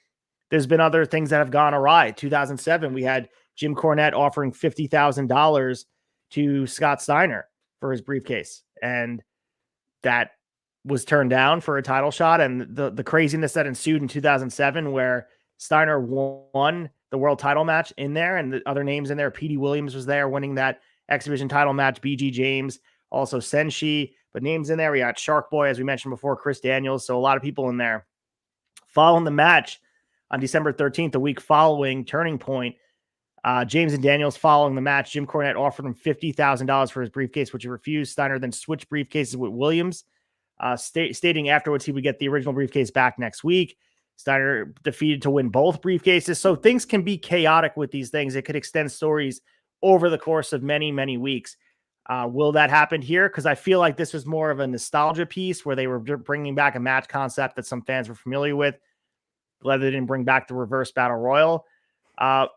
there's been other things that have gone awry. 2007, we had Jim Cornette offering $50,000 to Scott Steiner for his briefcase, and that was turned down for a title shot. And the craziness that ensued in 2007, where Steiner won the world title match in there, and the other names in there, Petey Williams was there winning that X Division title match, BG James, also Senshi, but names in there. We got Shark Boy, as we mentioned before, Chris Daniels. So a lot of people in there. Following the match on December 13th, the week following Turning Point, James and Daniels following the match, Jim Cornette offered him $50,000 for his briefcase, which he refused. Steiner then switched briefcases with Williams, stating afterwards he would get the original briefcase back next week. Steiner defeated to win both briefcases. So things can be chaotic with these things. It could extend stories over the course of many, many weeks. Will that happen here? Because I feel like this was more of a nostalgia piece where they were bringing back a match concept that some fans were familiar with. Glad they didn't bring back the reverse battle royal. I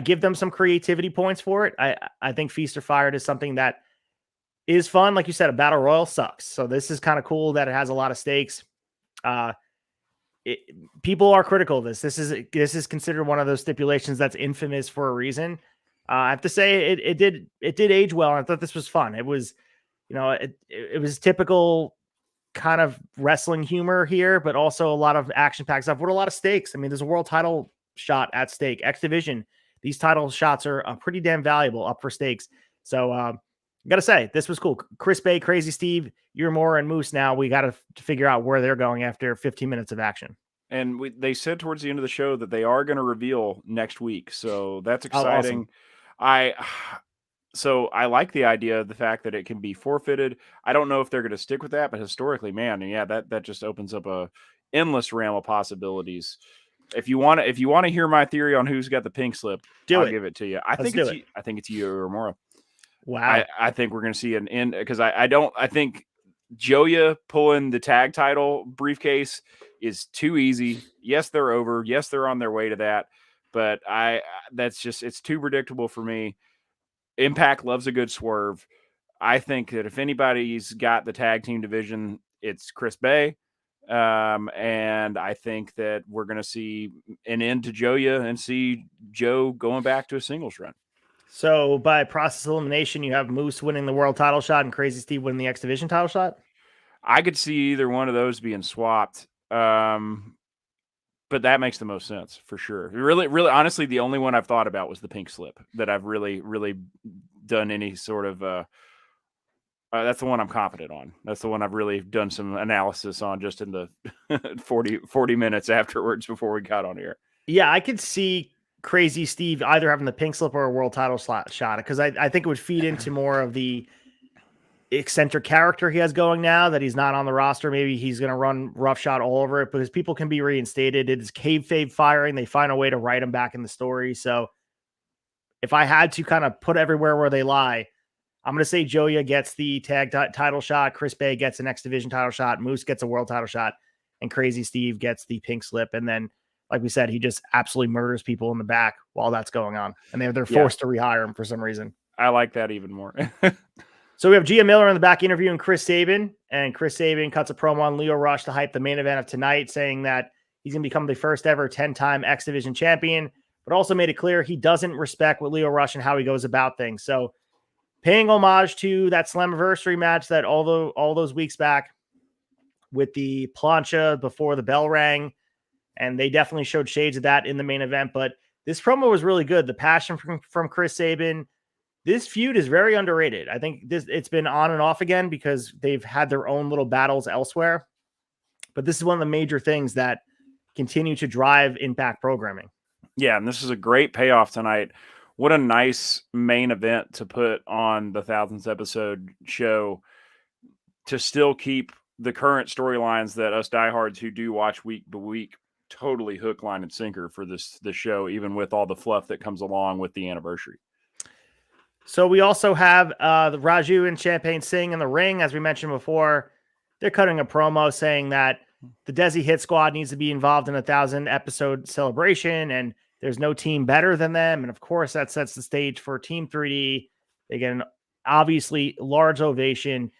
give them some creativity points for it. I think Feast or Fired is something that is fun. Like you said, a battle royal sucks. So this is kind of cool that it has a lot of stakes. People are critical of this. This is considered one of those stipulations that's infamous for a reason. I have to say it did age well. And I thought this was fun. It was, it was typical kind of wrestling humor here, but also a lot of action-packed stuff with a lot of stakes. I mean, there's a world title shot at stake. X Division, these title shots are pretty damn valuable, up for stakes. So I gotta say, this was cool. Chris Bay, Crazy Steve, Uemura, and Moose. Now we got to figure out where they're going after 15 minutes of action. And they said towards the end of the show that they are going to reveal next week, so that's exciting. Oh, awesome. So I like the idea of the fact that it can be forfeited. I don't know if they're going to stick with that, but historically, man, yeah, that just opens up a endless realm of possibilities. If you want to hear my theory on who's got the pink slip, I'll give it to you. I think it's you or Uemura. Wow. I think we're going to see an end, because I think Joya pulling the tag title briefcase is too easy. Yes, they're over. Yes, they're on their way to that. But it's too predictable for me. Impact loves a good swerve. I think that if anybody's got the tag team division, it's Chris Bay. And I think that we're going to see an end to Joya and see Joe going back to a singles run. So by process elimination, you have Moose winning the world title shot and Crazy Steve winning the X Division title shot? I could see either one of those being swapped. But that makes the most sense for sure. Really, really, honestly, the only one I've thought about was the pink slip that I've really, really done any sort of. That's the one I'm confident on. That's the one I've really done some analysis on just in the 40 minutes afterwards before we got on here. Yeah, I could see Crazy Steve either having the pink slip or a world title shot, because I think it would feed into more of the eccentric character he has going now that he's not on the roster. Maybe he's going to run roughshod all over it, because people can be reinstated. It is kayfabe firing. They find a way to write him back in the story. So if I had to kind of put everywhere where they lie, I'm going to say Joya gets the tag title shot. Chris Bay gets an X Division title shot. Moose gets a world title shot, and Crazy Steve gets the pink slip. And then, like we said, he just absolutely murders people in the back while that's going on. And they're forced to rehire him for some reason. I like that even more. So we have Gia Miller in the back interviewing Chris Sabin, and Chris Sabin cuts a promo on Lio Rush to hype the main event of tonight, saying that he's going to become the first ever 10-time X Division champion, but also made it clear he doesn't respect what Lio Rush and how he goes about things. So paying homage to that Slammiversary match that all those weeks back with the plancha before the bell rang, and they definitely showed shades of that in the main event. But this promo was really good. The passion from Chris Sabin. This feud is very underrated. I think it's been on and off again because they've had their own little battles elsewhere. But this is one of the major things that continue to drive Impact programming. Yeah, and this is a great payoff tonight what a nice main event to put on the 1000th episode show to still keep the current storylines that us diehards who do watch week to week totally hook, line, and sinker for this show, even with all the fluff that comes along with the anniversary. So we also have the Raju and Champagne Singh in the ring. As we mentioned before, they're cutting a promo saying that the Desi Hit Squad needs to be involved in a 1000 episode celebration, and there's no team better than them. And of course, that sets the stage for Team 3D. They get an obviously large ovation.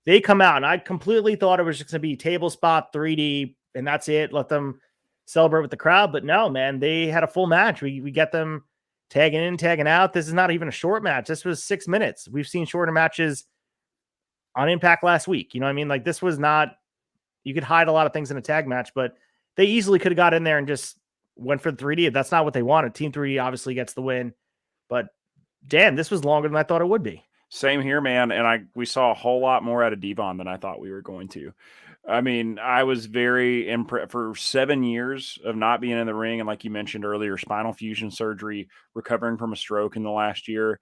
They come out, and I completely thought it was just going to be table spot 3D, and that's it. Let them celebrate with the crowd. But no, man, they had a full match. We get them tagging in, tagging out. This is not even a short match. This was 6 minutes. We've seen shorter matches on Impact last week. You know what I mean? Like, this was not, you could hide a lot of things in a tag match, but they easily could have got in there and just went for the 3D. That's not what they wanted. Team 3D obviously gets the win, but damn, this was longer than I thought it would be. Same here, man. And we saw a whole lot more out of Devon than I thought we were going to. I mean, I was very impressed. For 7 years of not being in the ring, and like you mentioned earlier, spinal fusion surgery, recovering from a stroke in the last year,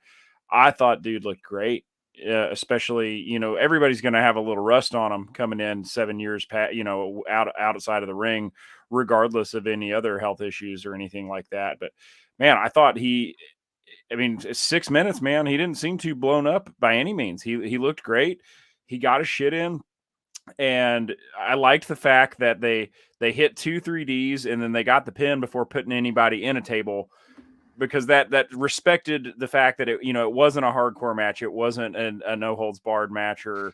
I thought dude looked great. Especially, you know, everybody's going to have a little rust on them coming in 7 years, you know, outside of the ring, regardless of any other health issues or anything like that. But man, I thought I mean, 6 minutes, man, he didn't seem too blown up by any means. He looked great. He got his shit in. And I liked the fact that they hit 2 3Ds and then they got the pin before putting anybody in a table, because that respected the fact that it wasn't a hardcore match. It wasn't a no holds barred match or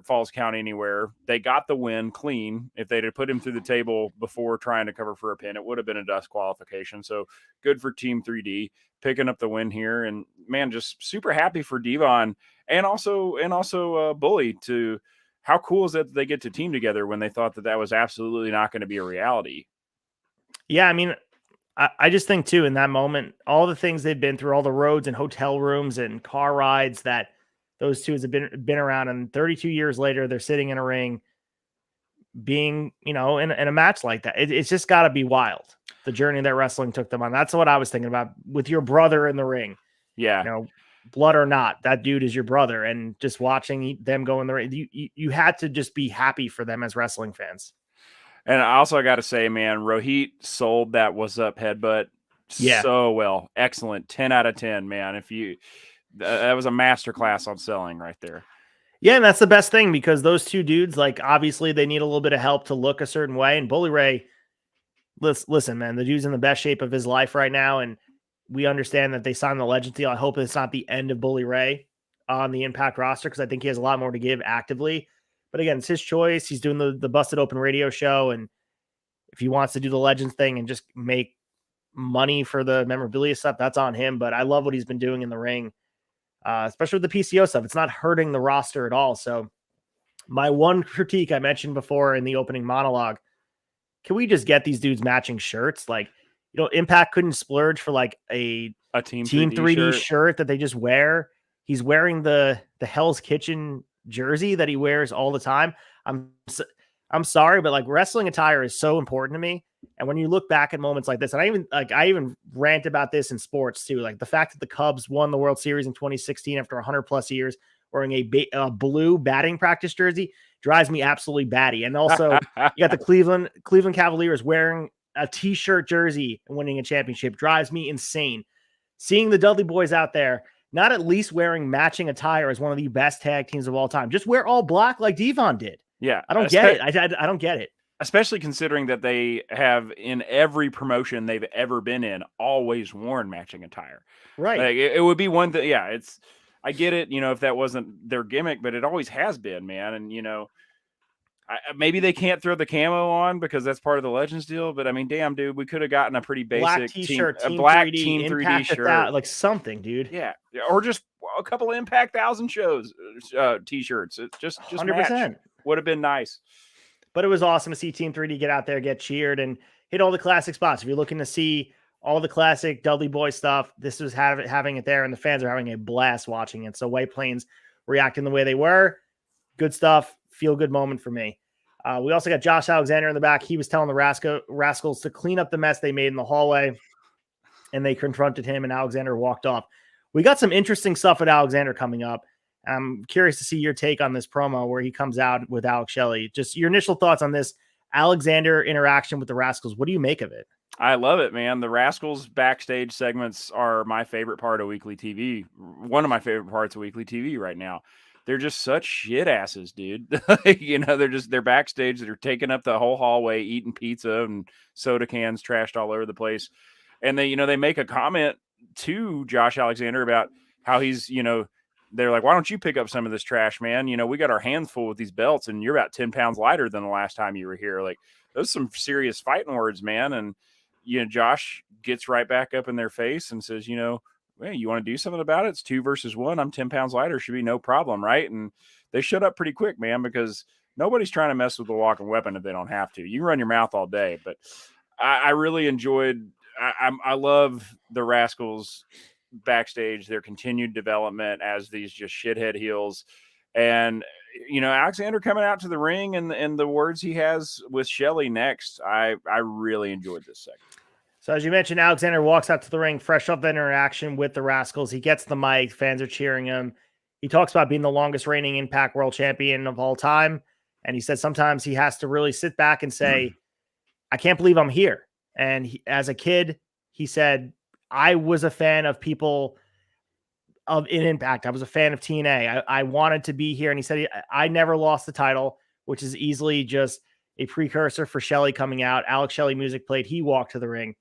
Falls Count Anywhere. They got the win clean. If they'd have put him through the table before trying to cover for a pin, it would have been a disqualification. So good for Team 3D picking up the win here. And man, just super happy for Devon and also Bully. To how cool is that they get to team together when they thought that was absolutely not going to be a reality? Yeah, I mean, I just think too, in that moment, all the things they've been through, all the roads and hotel rooms and car rides that those two have been around, and 32 years later, they're sitting in a ring, being, in a match like that. It's just got to be wild. The journey that wrestling took them on. That's what I was thinking about with your brother in the ring. Yeah. Blood or not, that dude is your brother, and just watching them go in the ring, you had to just be happy for them as wrestling fans. And also, I got to say, man, Rohit sold that "What's Up" headbutt so well. Excellent. 10 out of 10, man. That was a masterclass on selling right there. Yeah, and that's the best thing, because those two dudes, like, obviously they need a little bit of help to look a certain way. And Bully Ray, listen, man, the dude's in the best shape of his life right now, and we understand that they signed the Legend deal. I hope it's not the end of Bully Ray on the Impact roster, because I think he has a lot more to give actively. But again, it's his choice. He's doing the Busted Open radio show, and if he wants to do the Legends thing and just make money for the memorabilia stuff, that's on him. But I love what he's been doing in the ring, especially with the PCO stuff. It's not hurting the roster at all. So my one critique I mentioned before in the opening monologue, can we just get these dudes matching shirts? Like, Impact couldn't splurge for like a Team 3D shirt that they just wear. He's wearing the Hell's Kitchen jersey that he wears all the time. I'm sorry, but like, wrestling attire is so important to me. And when you look back at moments like this, and I even rant about this in sports too, like the fact that the Cubs won the World Series in 2016 after 100 plus years wearing a blue batting practice jersey drives me absolutely batty. And also you got the Cleveland Cavaliers wearing a t-shirt jersey and winning a championship drives me insane. Seeing the Dudley Boys out there not at least wearing matching attire as one of the best tag teams of all time, just wear all black like Devon did. Yeah. I don't get it. I don't get it. Especially considering that they have, in every promotion they've ever been in, always worn matching attire. Right. Like, it would be one thing. Yeah, I get it, if that wasn't their gimmick, but it always has been, man. And, maybe they can't throw the camo on because that's part of the Legends deal. But I mean, damn, dude, we could have gotten a pretty basic black t-shirt, a black Team 3D shirt. Like something, dude. Yeah. Or just a couple of Impact 1000 shows t-shirts. It's just 100%. Would have been nice. But it was awesome to see Team 3D get out there, get cheered, and hit all the classic spots. If you're looking to see all the classic Dudley Boy stuff, this was having it there, and the fans are having a blast watching it. So White Plains reacting the way they were. Good stuff. Feel good moment for me. We also got Josh Alexander in the back. He was telling the Rascals to clean up the mess they made in the hallway. and they confronted him, and Alexander walked off. We got some interesting stuff with Alexander coming up. I'm curious to see your take on this promo where he comes out with Alex Shelley. Just your initial thoughts on this Alexander interaction with the Rascals. What do you make of it? I love it, man. The Rascals backstage segments are my favorite part of weekly TV. One of my favorite parts of weekly TV right now. They're just such shit asses, dude. They're backstage. They're taking up the whole hallway, eating pizza and soda cans trashed all over the place. And they make a comment to Josh Alexander about how he's, they're like, why don't you pick up some of this trash, man? We got our hands full with these belts and you're about 10 pounds lighter than the last time you were here. Like, those are some serious fighting words, man. And, Josh gets right back up in their face and says, hey, you want to do something about it? It's 2 versus 1. I'm 10 pounds lighter. Should be no problem, right? And they shut up pretty quick, man, because nobody's trying to mess with the walking weapon if they don't have to. You can run your mouth all day, but I really enjoyed. I love the Rascals backstage, their continued development as these just shithead heels. And, Alexander coming out to the ring and the words he has with Shelley next. I really enjoyed this segment. So as you mentioned, Alexander walks out to the ring fresh off the interaction with the Rascals. He gets the mic. Fans are cheering him. He talks about being the longest reigning Impact World Champion of all time. And he said sometimes he has to really sit back and say, I can't believe I'm here. And as a kid, he said, I was a fan of people in Impact. I was a fan of TNA. I wanted to be here. And he said, I never lost the title, which is easily just a precursor for Shelley coming out. Alex Shelley music played. He walked to the ring.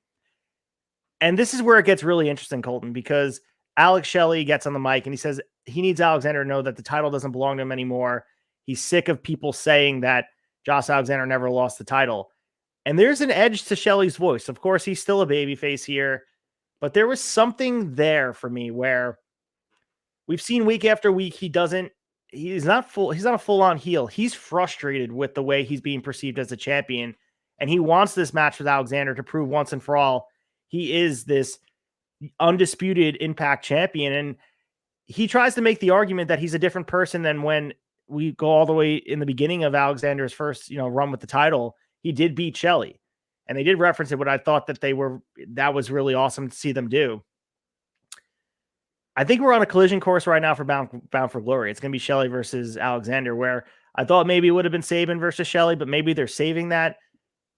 And this is where it gets really interesting, Colton, because Alex Shelley gets on the mic and he says he needs Alexander to know that the title doesn't belong to him anymore. He's sick of people saying that Josh Alexander never lost the title. And there's an edge to Shelley's voice. Of course, he's still a babyface here, but there was something there for me where we've seen week after week, he's not a full-on heel. He's frustrated with the way he's being perceived as a champion. And he wants this match with Alexander to prove once and for all he is this undisputed Impact champion. And he tries to make the argument that he's a different person than when we go all the way in the beginning of Alexander's first, run with the title. He did beat Shelley, and they did reference it, but I thought that was really awesome to see them do. I think we're on a collision course right now for Bound for Glory. It's going to be Shelley versus Alexander, where I thought maybe it would have been SABIN versus Shelley, but maybe they're saving that.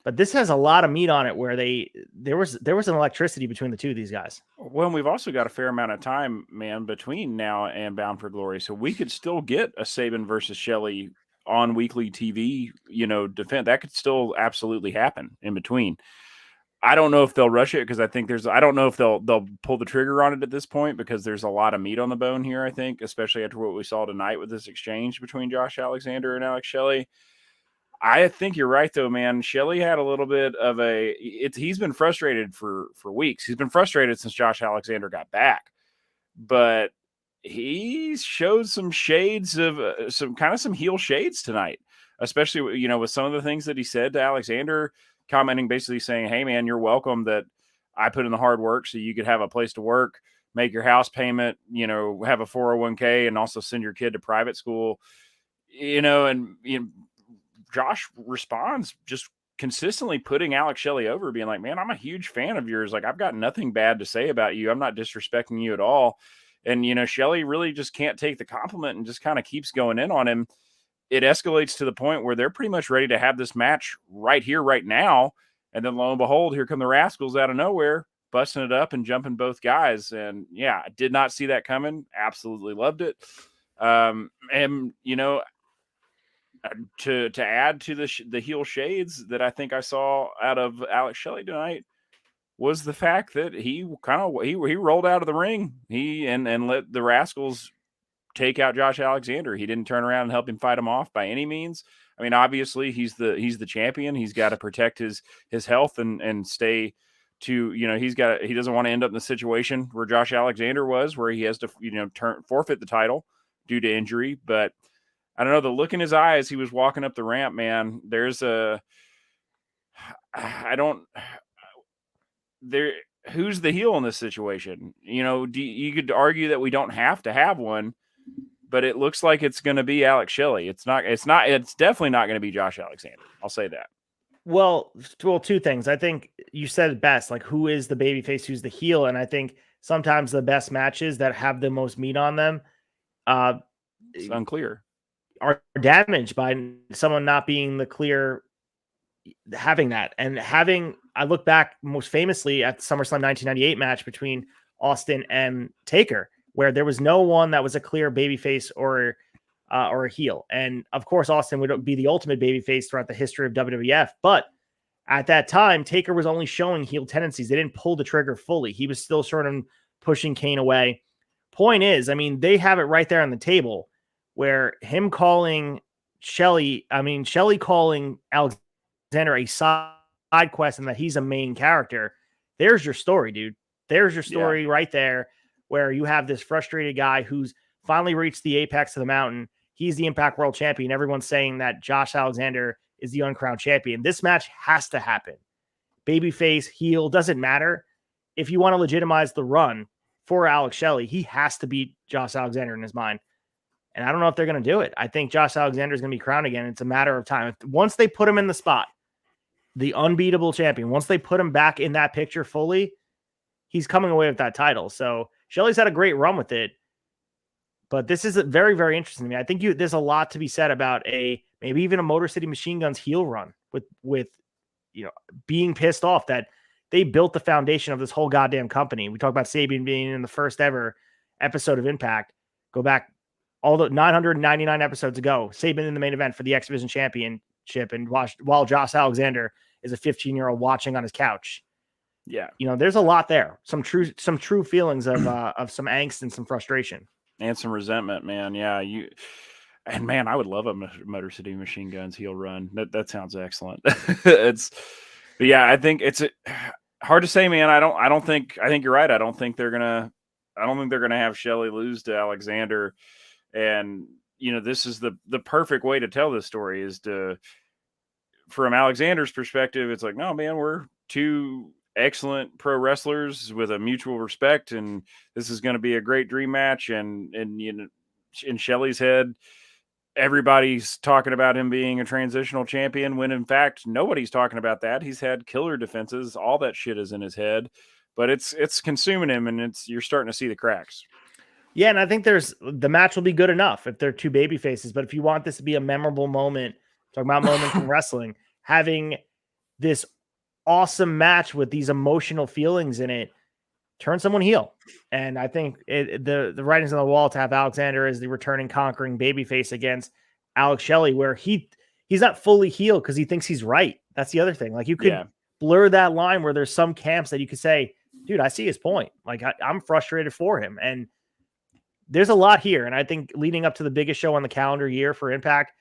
But this has a lot of meat on it where there was an electricity between the two of these guys. Well, we've also got a fair amount of time, man, between now and Bound for Glory. So we could still get a SABIN versus Shelley on weekly TV, defense. That could still absolutely happen in between. I don't know if they'll rush it because I think I don't know if they'll pull the trigger on it at this point because there's a lot of meat on the bone here, I think, especially after what we saw tonight with this exchange between Josh Alexander and Alex Shelley. I think you're right, though, man. Shelley had a little bit of he's been frustrated for weeks. He's been frustrated since Josh Alexander got back. But he showed some shades of some heel shades tonight, especially, with some of the things that he said to Alexander, commenting, basically saying, hey, man, you're welcome that I put in the hard work so you could have a place to work, make your house payment, have a 401k and also send your kid to private school, Josh responds just consistently putting Alex Shelley over, being like, man, I'm a huge fan of yours. Like, I've got nothing bad to say about you. I'm not disrespecting you at all. And, Shelley really just can't take the compliment and just kind of keeps going in on him. It escalates to the point where they're pretty much ready to have this match right here, right now. And then lo and behold, here come the Rascals out of nowhere, busting it up and jumping both guys. And yeah, I did not see that coming. Absolutely loved it. And, to add to the heel shades that I think I saw out of Alex Shelley tonight was the fact that he rolled out of the ring. And let the Rascals take out Josh Alexander. He didn't turn around and help him fight him off by any means. I mean, obviously he's the champion. He's got to protect his health and stay to, he doesn't want to end up in the situation where Josh Alexander was, where he has to, forfeit the title due to injury. But I don't know, the look in his eye as he was walking up the ramp, man, who's the heel in this situation? You could argue that we don't have to have one, but it looks like it's going to be Alex Shelley. It's definitely not going to be Josh Alexander. I'll say that. Well, two things. I think you said it best. Like, who is the babyface? Who's the heel? And I think sometimes the best matches that have the most meat on them uh, It's unclear. are damaged by someone not being the clear having that. And I look back most famously at the SummerSlam 1998 match between Austin and Taker, where there was no one that was a clear babyface or a heel. And of course, Austin would be the ultimate babyface throughout the history of WWF. But at that time, Taker was only showing heel tendencies. They didn't pull the trigger fully. He was still sort of pushing Kane away. Point is, I mean, they have it right there on the table where him calling Shelly calling Alexander a side quest and that he's a main character. There's your story, dude. There's your story right there, where you have this frustrated guy who's finally reached the apex of the mountain. He's the Impact World Champion. Everyone's saying that Josh Alexander is the uncrowned champion. This match has to happen. Babyface, heel, doesn't matter. If you want to legitimize the run for Alex Shelley, he has to beat Josh Alexander in his mind. And I don't know if they're going to do it. I think Josh Alexander is going to be crowned again. It's a matter of time. Once they put him in the spot, the unbeatable champion, once they put him back in that picture fully, he's coming away with that title. So Shelley's had a great run with it. But this is very, very interesting to me. I think there's a lot to be said about maybe even a Motor City Machine Guns heel run with being pissed off that they built the foundation of this whole goddamn company. We talk about SABIN being in the first ever episode of Impact. Go back all the 999 episodes ago. SABIN in the main event for the X Division Championship, and while Josh Alexander is a 15-year-old watching on his couch. Yeah, there's a lot there. Some true feelings of some angst and some frustration. And some resentment, man. Yeah, I would love a Motor City Machine Guns heel run. That sounds excellent. I think it's hard to say, man. I think you're right. I don't think they're gonna have Shelley lose to Alexander. And this is the perfect way to tell this story is from Alexander's perspective. It's like, no, man, we're two excellent pro wrestlers with a mutual respect, and this is going to be a great dream match. And in Shelley's head, everybody's talking about him being a transitional champion, when in fact nobody's talking about that. He's had killer defenses. All that shit is in his head, but it's consuming him, and you're starting to see the cracks. Yeah, and I think the match will be good enough if they're two baby faces. But if you want this to be a memorable moment, talking about moments in wrestling, having this awesome match with these emotional feelings in it, turn someone heel. And I think the writing's on the wall to have Alexander as the returning conquering babyface against Alex Shelley, where he's not fully heel because he thinks he's right. That's the other thing. Like, you could blur that line where there's some camps that you could say, dude, I see his point. Like, I'm frustrated for him. And there's a lot here. And I think leading up to the biggest show on the calendar year for Impact,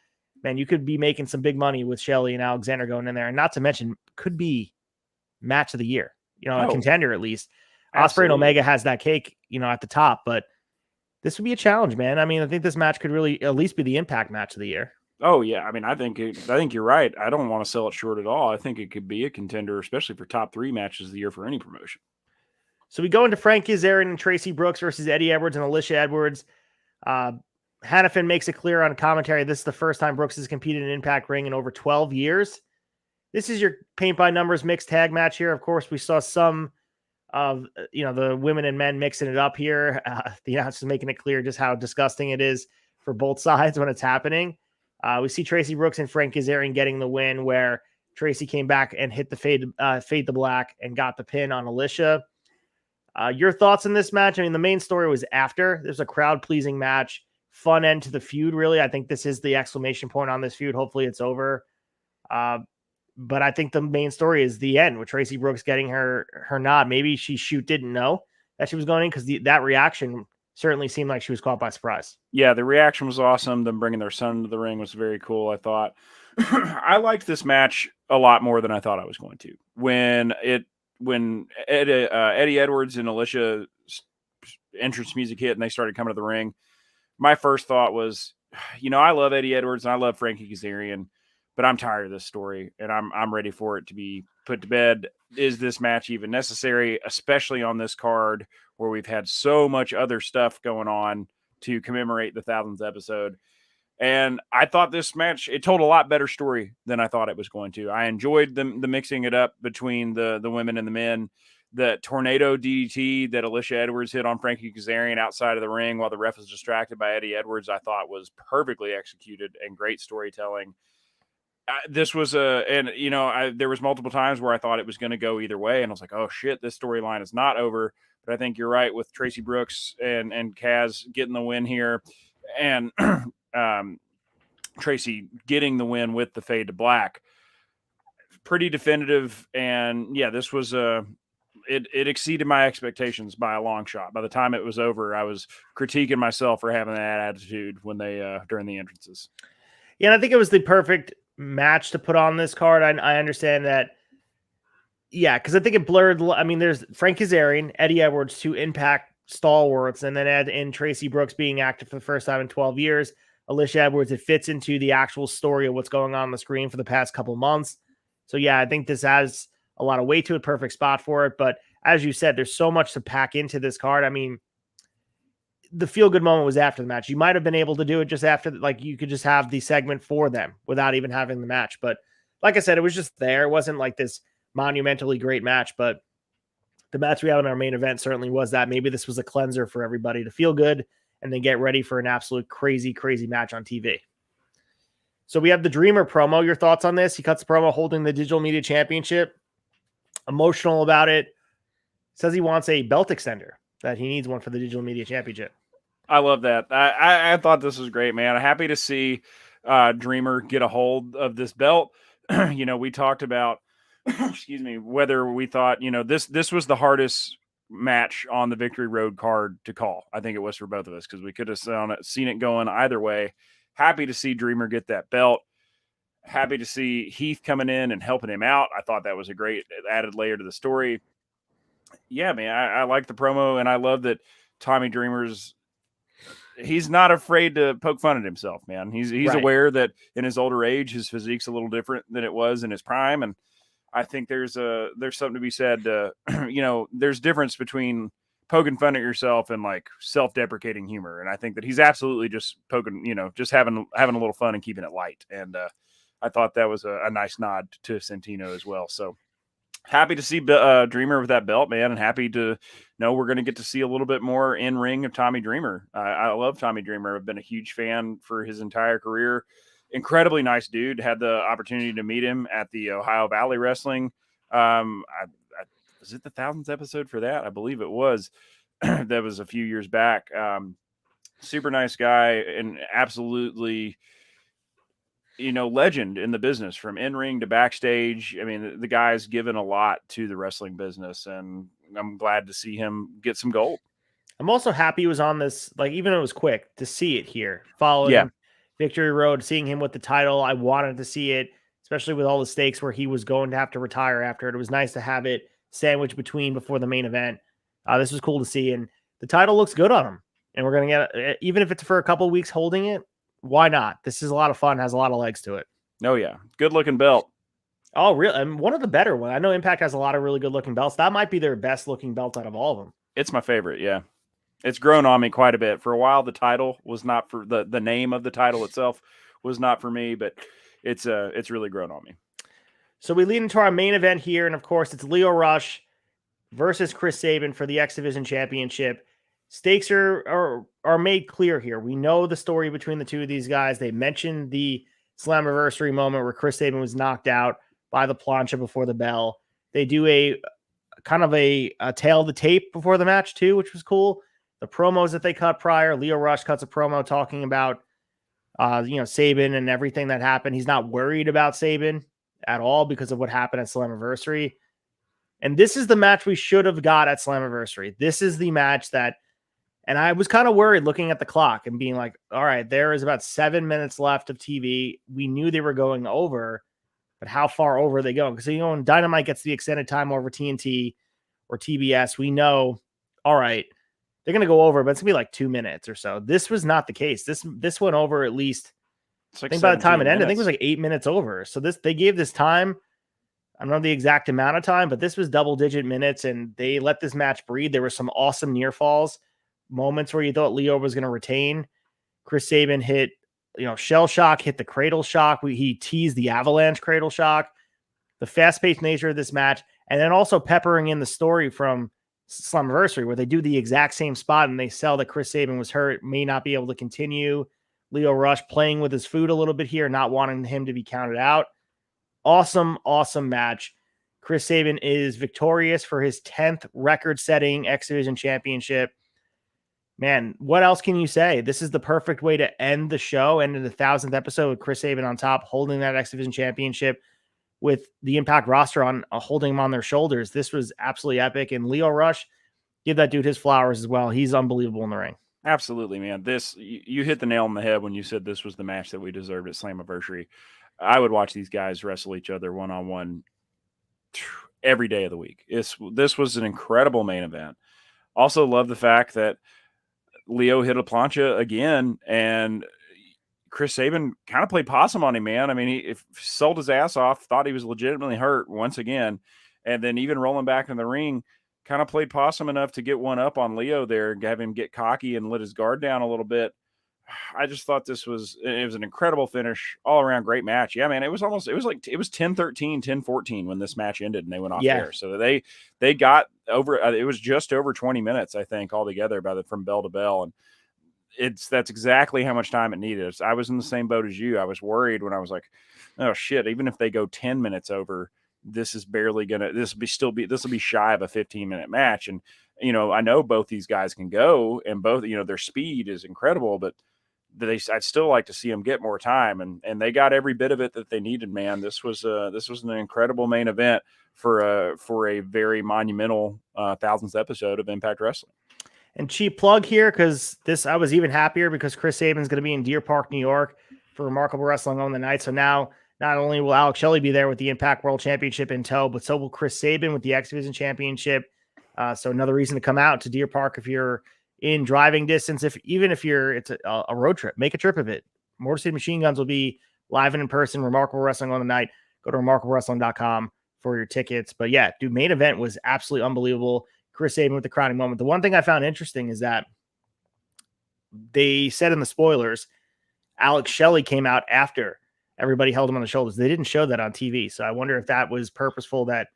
man, you could be making some big money with Shelley and Alexander going in there. And not to mention, could be match of the year, a contender at least. Ospreay and Omega has that cake, at the top, but this would be a challenge, man. I mean, I think this match could really at least be the Impact match of the year. Oh yeah. I mean, I think you're right. I don't want to sell it short at all. I think it could be a contender, especially for top 3 matches of the year for any promotion. So we go into Frank Kazarian and Tracy Brooks versus Eddie Edwards and Alicia Edwards. Hannafin makes it clear on commentary this is the first time Brooks has competed in Impact Ring in over 12 years. This is your paint by numbers mixed tag match here. Of course, we saw some of the women and men mixing it up here. The announcer's making it clear just how disgusting it is for both sides when it's happening. We see Tracy Brooks and Frank Kazarian getting the win, where Tracy came back and hit the fade to black and got the pin on Alicia. Your thoughts on this match? I mean, the main story was after. There's a crowd-pleasing match, fun end to the feud, really. I think this is the exclamation point on this feud. Hopefully it's over. But I think the main story is the end with Tracy Brooks getting her nod. Maybe she didn't know that she was going in, because that reaction certainly seemed like she was caught by surprise. Yeah, the reaction was awesome. Them bringing their son into the ring was very cool, I thought. I liked this match a lot more than I thought I was going to. When Eddie Edwards and Alicia entrance music hit and they started coming to the ring, my first thought was, I love Eddie Edwards and I love Frankie Kazarian, but I'm tired of this story and I'm ready for it to be put to bed. Is this match even necessary, especially on this card where we've had so much other stuff going on to commemorate the 1000th episode? And I thought this match, it told a lot better story than I thought it was going to. I enjoyed the mixing it up between the women and the men. The tornado DDT that Alicia Edwards hit on Frankie Kazarian outside of the ring while the ref was distracted by Eddie Edwards, I thought was perfectly executed and great storytelling. This was there was multiple times where I thought it was going to go either way. And I was like, oh shit, this storyline is not over. But I think you're right with Tracy Brooks and Kaz getting the win here. And Tracy getting the win with the fade to black. Pretty definitive. And yeah, this was it exceeded my expectations by a long shot. By the time it was over, I was critiquing myself for having that attitude when they during the entrances. Yeah, and I think it was the perfect match to put on this card. I understand that. Yeah, because I think it blurred. I mean, there's Frank Kazarian, Eddie Edwards, two Impact stalwarts, and then add in Tracy Brooks being active for the first time in 12 years. Alicia Edwards, it fits into the actual story of what's going on the screen for the past couple months. So yeah, I think this has a lot of weight to it, perfect spot for it. But as you said, there's so much to pack into this card. I mean, the feel-good moment was after the match. You might have been able to do it just after, like you could just have the segment for them without even having the match. But like I said, it was just there. It wasn't like this monumentally great match, but the match we have in our main event certainly was that. Maybe this was a cleanser for everybody to feel good and then get ready for an absolute crazy, crazy match on TV. So we have the Dreamer promo. Your thoughts on this? He cuts the promo holding the Digital Media Championship. Emotional about it. Says he wants a belt extender, that he needs one for the Digital Media Championship. I love that. I thought this was great, man. I'm happy to see Dreamer get a hold of this belt. We talked about, excuse me, whether we thought, this was the hardest match on the Victory Road card to call. I think it was for both of us because we could have seen it going either way. Happy to see Dreamer get that belt. Happy to see Heath coming in and helping him out. I thought that was a great added layer to the story. Yeah, man, I like the promo, and I love that Tommy Dreamer's he's not afraid to poke fun at himself, man. He's right. Aware that in his older age, his physique's a little different than it was in his prime. And I think there's something to be said, there's difference between poking fun at yourself and like self-deprecating humor. And I think that he's absolutely just poking, just having a little fun and keeping it light. And I thought that was a nice nod to Santino as well. So happy to see Dreamer with that belt, man, and happy to know we're going to get to see a little bit more in ring of Tommy Dreamer. I love Tommy Dreamer. I've been a huge fan for his entire career. Incredibly nice dude. Had the opportunity to meet him at the Ohio Valley Wrestling. Was it the 1000th episode for that? I believe it was. That was a few years back. Super nice guy and absolutely, legend in the business from in-ring to backstage. I mean, the guy's given a lot to the wrestling business, and I'm glad to see him get some gold. I'm also happy he was on this, like, even though it was quick, to see it here. Following Victory Road, seeing him with the title. I wanted to see it, especially with all the stakes where he was going to have to retire after it. It was nice to have it sandwiched before the main event. This was cool to see, and the title looks good on him. And we're going to get, even if it's for a couple of weeks holding it, why not? This is a lot of fun, has a lot of legs to it. Oh, yeah. Good looking belt. Oh, really? And one of the better ones. I know Impact has a lot of really good looking belts. That might be their best looking belt out of all of them. It's my favorite, yeah. It's grown on me quite a bit. For a while, the title was not for the name of the title itself was not for me, but it's really grown on me. So we lead into our main event here, and of course, it's Lio Rush versus Chris Sabin for the X Division Championship. Stakes are made clear here. We know the story between the two of these guys. They mentioned the Slammiversary moment where Chris Sabin was knocked out by the plancha before the bell. They do a kind of a tail of the tape before the match too, which was cool. The promos that they cut prior, Lio Rush cuts a promo talking about, Sabin and everything that happened. He's not worried about Sabin at all because of what happened at Slammiversary. And this is the match we should have got at Slammiversary. This is the match that, and I was kind of worried looking at the clock and being like, all right, there is about 7 minutes left of TV. We knew they were going over, but how far over are they going? Because, when Dynamite gets the extended time over TNT or TBS, we know, all right, they're going to go over, but it's going to be like 2 minutes or so. This was not the case. This went over at least, I think by the time it ended, I think it was like 8 minutes over. So they gave this time. I don't know the exact amount of time, but this was double-digit minutes, and they let this match breathe. There were some awesome near falls, moments where you thought Lio was going to retain. Chris Sabin hit shell shock hit the cradle shock. He teased the avalanche cradle shock, the fast-paced nature of this match, and then also peppering in the story from Slammiversary where they do the exact same spot and they sell that Chris Sabin was hurt, may not be able to continue. Lio Rush playing with his food a little bit here, not wanting him to be counted out. Awesome, awesome match. Chris Sabin is victorious for his 10th record-setting X Division championship. Man, what else can you say? This is the perfect way to end the show, end in the 1,000th episode with Chris Sabin on top, holding that X Division championship with the Impact roster on holding him on their shoulders. This was absolutely epic. And Lio Rush, give that dude his flowers as well. He's unbelievable in the ring. Absolutely, man. You hit the nail on the head when you said this was the match that we deserved at Slammiversary. I would watch these guys wrestle each other one-on-one every day of the week. This was an incredible main event. Also love the fact that Lio hit a plancha again, and Chris Sabin kind of played possum on him, man. I mean, he sold his ass off, thought he was legitimately hurt once again, and then even rolling back in the ring, kind of played possum enough to get one up on Lio there, have him get cocky and let his guard down a little bit. I just thought it was an incredible finish, all around great match. Yeah, man, it was 10-13, 10-14 when this match ended and they went off air. So they got over, it was just over 20 minutes, I think, altogether from bell to bell. And that's exactly how much time it needed. I was in the same boat as you. I was worried when I was like, oh shit, even if they go 10 minutes over, this is barely gonna, this will be shy of a 15-minute match. And, I know both these guys can go, and both, their speed is incredible, but I'd still like to see them get more time, and they got every bit of it that they needed, man. This was an incredible main event for a very monumental 1,000th episode of Impact Wrestling. And cheap plug here, because I was even happier because Chris Sabin's going to be in Deer Park, New York for Remarkable Wrestling on the night. So now not only will Alex Shelley be there with the Impact World Championship in tow, but so will Chris Sabin with the X Division Championship. So another reason to come out to Deer Park if you're in driving distance. Even if it's a road trip, make a trip of it. Motor City Machine Guns will be live and in person. Remarkable Wrestling on the night. Go to remarkablewrestling.com for your tickets. But yeah, dude, main event was absolutely unbelievable. Chris Sabin with the crowning moment. The one thing I found interesting is that they said in the spoilers, Alex Shelley came out after everybody held him on the shoulders. They didn't show that on TV. So I wonder if that was purposeful, that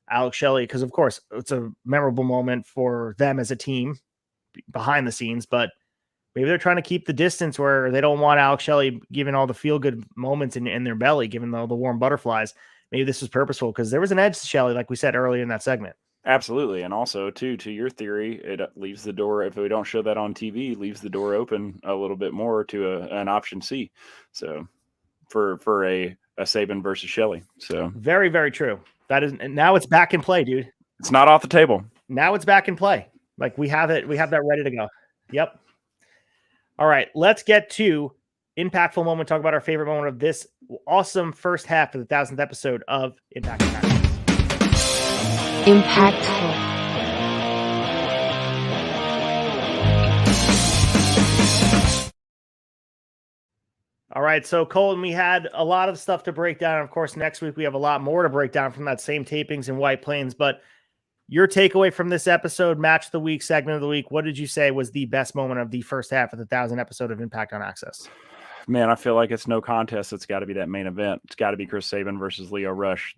Alex Shelley, because of course it's a memorable moment for them as a team behind the scenes, but maybe they're trying to keep the distance where they don't want Alex Shelley giving all the feel-good moments in their belly, giving all the warm butterflies. Maybe this was purposeful because there was an edge to Shelley, like we said earlier in that segment. Absolutely. And also, too, to your theory, it leaves the door, if we don't show that on TV, leaves the door open a little bit more to an option C. So for a Sabin versus Shelley. So very, very true. That is, and now it's back in play, dude. It's not off the table. Now it's back in play. Like we have it. We have that ready to go. Yep. All right. Let's get to impactful moment. Talk about our favorite moment of this awesome first half of the 1,000th episode of Impact. Impactful. All right, so Colton, we had a lot of stuff to break down. Of course, next week we have a lot more to break down from that same tapings in White Plains. But your takeaway from this episode, match of the week, segment of the week, what did you say was the best moment of the first half of the 1,000th episode of Impact on AXS? Man, I feel like it's no contest. It's got to be that main event. It's got to be Chris Sabin versus Lio Rush.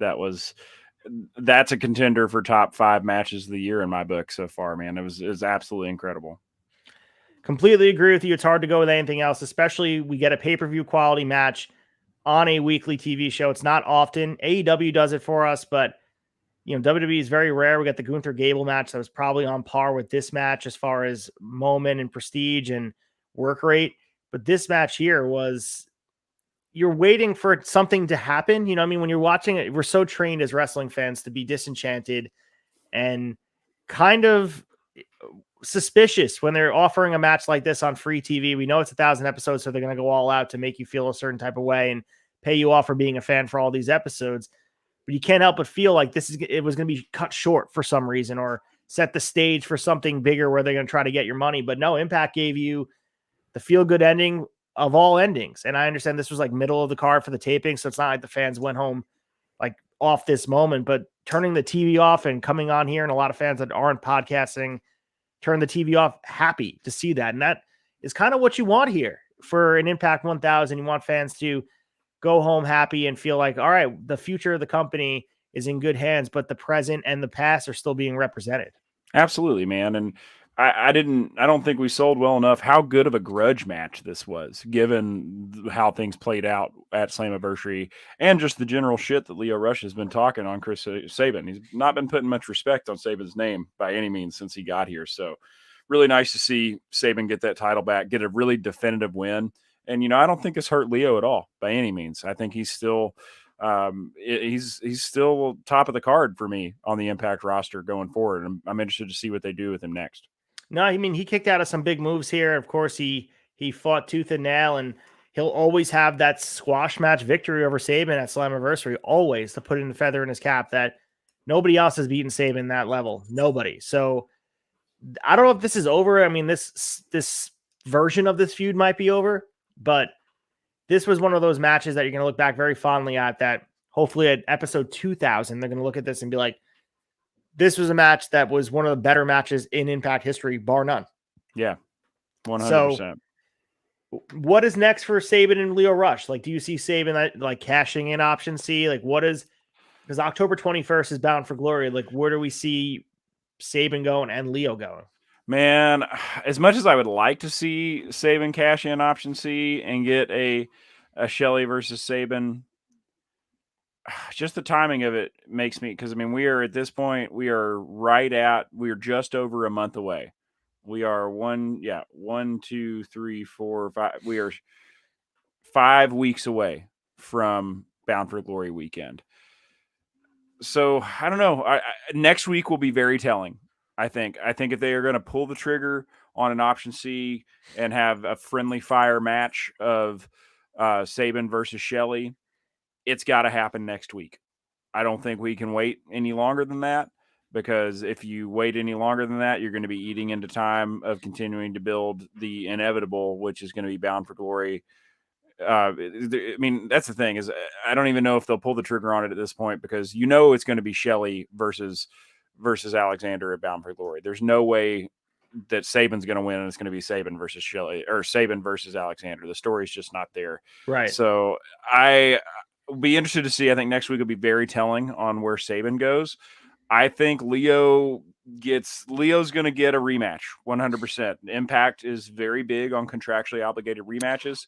That's a contender for top 5 matches of the year in my book so far, man. It was absolutely incredible. Completely agree with you. It's hard to go with anything else, especially we get a pay-per-view quality match on a weekly TV show. It's not often. AEW does it for us, but WWE is very rare. We got the Gunther Gable match that was probably on par with this match as far as moment and prestige and work rate. But this match here you're waiting for something to happen. You know what I mean? When you're watching it, we're so trained as wrestling fans to be disenchanted and kind of suspicious when they're offering a match like this on free TV. We know it's 1,000 episodes, so they're going to go all out to make you feel a certain type of way and pay you off for being a fan for all these episodes. But you can't help but feel like it was going to be cut short for some reason or set the stage for something bigger where they're going to try to get your money. But no, Impact gave you the feel-good ending of all endings. And I understand this was like middle of the card for the taping, so it's not like the fans went home like off this moment, but turning the TV off and coming on here, and a lot of fans that aren't podcasting turn the TV off happy to see that. And that is kind of what you want here. for an Impact 1000, you want fans to go home happy and feel like, all right, the future of the company is in good hands, but the present and the past are still being represented. Absolutely, man. And I don't think we sold well enough how good of a grudge match this was, given how things played out at Slammiversary and just the general shit that Lio Rush has been talking on Chris Sabin. He's not been putting much respect on Sabin's name by any means since he got here. So really nice to see Sabin get that title back, get a really definitive win. And, you know, I don't think it's hurt Lio at all by any means. I think he's still he's still top of the card for me on the Impact roster going forward. I'm interested to see what they do with him next. No, I mean, he kicked out of some big moves here. Of course, he fought tooth and nail, and he'll always have that squash match victory over Sabin at Slammiversary, always, to put in the feather in his cap that nobody else has beaten Sabin that level. Nobody. So I don't know if this is over. I mean, this version of this feud might be over, but this was one of those matches that you're going to look back very fondly at, that hopefully at episode 2000, they're going to look at this and be like, this was a match that was one of the better matches in Impact history, bar none. Yeah, 100%. So, what is next for Sabin and Lio Rush? Like, do you see Sabin like cashing in option C? Like, what is, because October 21st is Bound for Glory. Like, where do we see Sabin going and Lio going? Man, as much as I would like to see Sabin cash in option C and get a Shelley versus Sabin, just the timing of it makes me, because I mean, we are at this point, we are just over a month away. We are 1, 2, 3, 4, 5. We are 5 weeks away from Bound for Glory weekend. So I don't know. Next week will be very telling. I think if they are going to pull the trigger on an option C and have a friendly fire match of Sabin versus Shelley, it's got to happen next week. I don't think we can wait any longer than that, because if you wait any longer than that, you're going to be eating into time of continuing to build the inevitable, which is going to be Bound for Glory. I mean, that's the thing, is I don't even know if they'll pull the trigger on it at this point, because you know it's going to be Shelley versus Alexander at Bound for Glory. There's no way that Sabin's going to win and it's going to be Sabin versus Shelley, or Sabin versus Alexander. The story's just not there. Right. So I will be interested to see. I think next week will be very telling on where Sabin goes. I think Leo's going to get a rematch 100%. Impact is very big on contractually obligated rematches.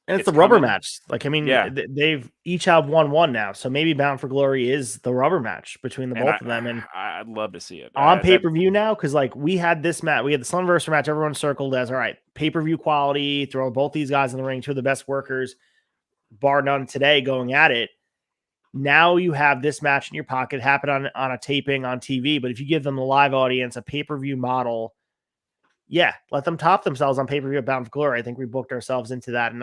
And it's the rubber match. Like, I mean, they've each have 1-1 now. So maybe Bound for Glory is the rubber match between the both of them. And I'd love to see it on pay-per-view now, because like we had this match, we had the Slammiversary match, everyone circled as, all right, pay-per-view quality, throw both these guys in the ring, two of the best workers, bar none today, going at it. Now you have this match in your pocket, happen on a taping on TV. But if you give them the live audience a pay-per-view model, yeah, let them top themselves on pay-per-view at Bound for Glory. I think we booked ourselves into that. And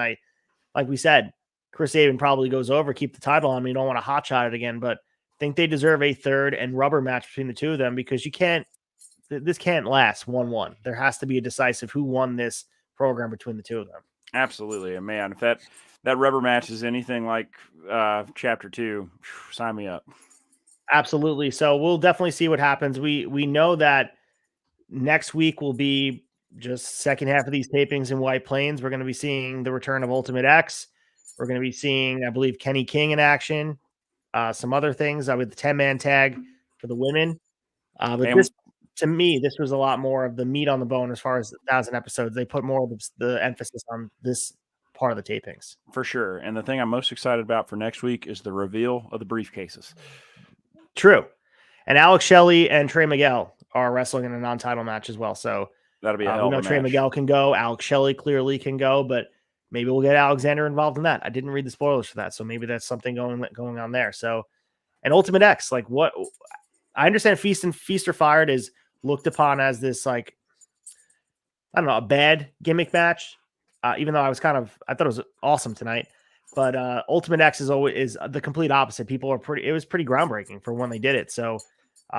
like we said, Chris Sabin probably goes over, keep the title on. We don't want to hotshot it again, but I think they deserve a third and rubber match between the two of them, because this can't last 1-1. There has to be a decisive who won this program between the two of them. Absolutely. And man, if that rubber match is anything like chapter 2, sign me up. Absolutely. So we'll definitely see what happens. We know that next week will be just second half of these tapings in White Plains. We're going to be seeing the return of Ultimate X. We're going to be seeing, I believe, Kenny King in action. Some other things with the 10-man tag for the women. But this, to me, this was a lot more of the meat on the bone as far as 1,000 episodes. They put more of the emphasis on this part of the tapings. For sure. And the thing I'm most excited about for next week is the reveal of the briefcases. True. And Alex Shelley and Trey Miguel are wrestling in a non-title match as well. So that'll be a hell of a match. Trey Miguel can go. Alex Shelley clearly can go, but maybe we'll get Alexander involved in that. I didn't read the spoilers for that, so maybe that's something going on there. So, and Ultimate X, like, what I understand, Feast or Fired is looked upon as this, like, I don't know, a bad gimmick match. Even though I thought it was awesome tonight. But Ultimate X is the complete opposite. It was pretty groundbreaking for when they did it. So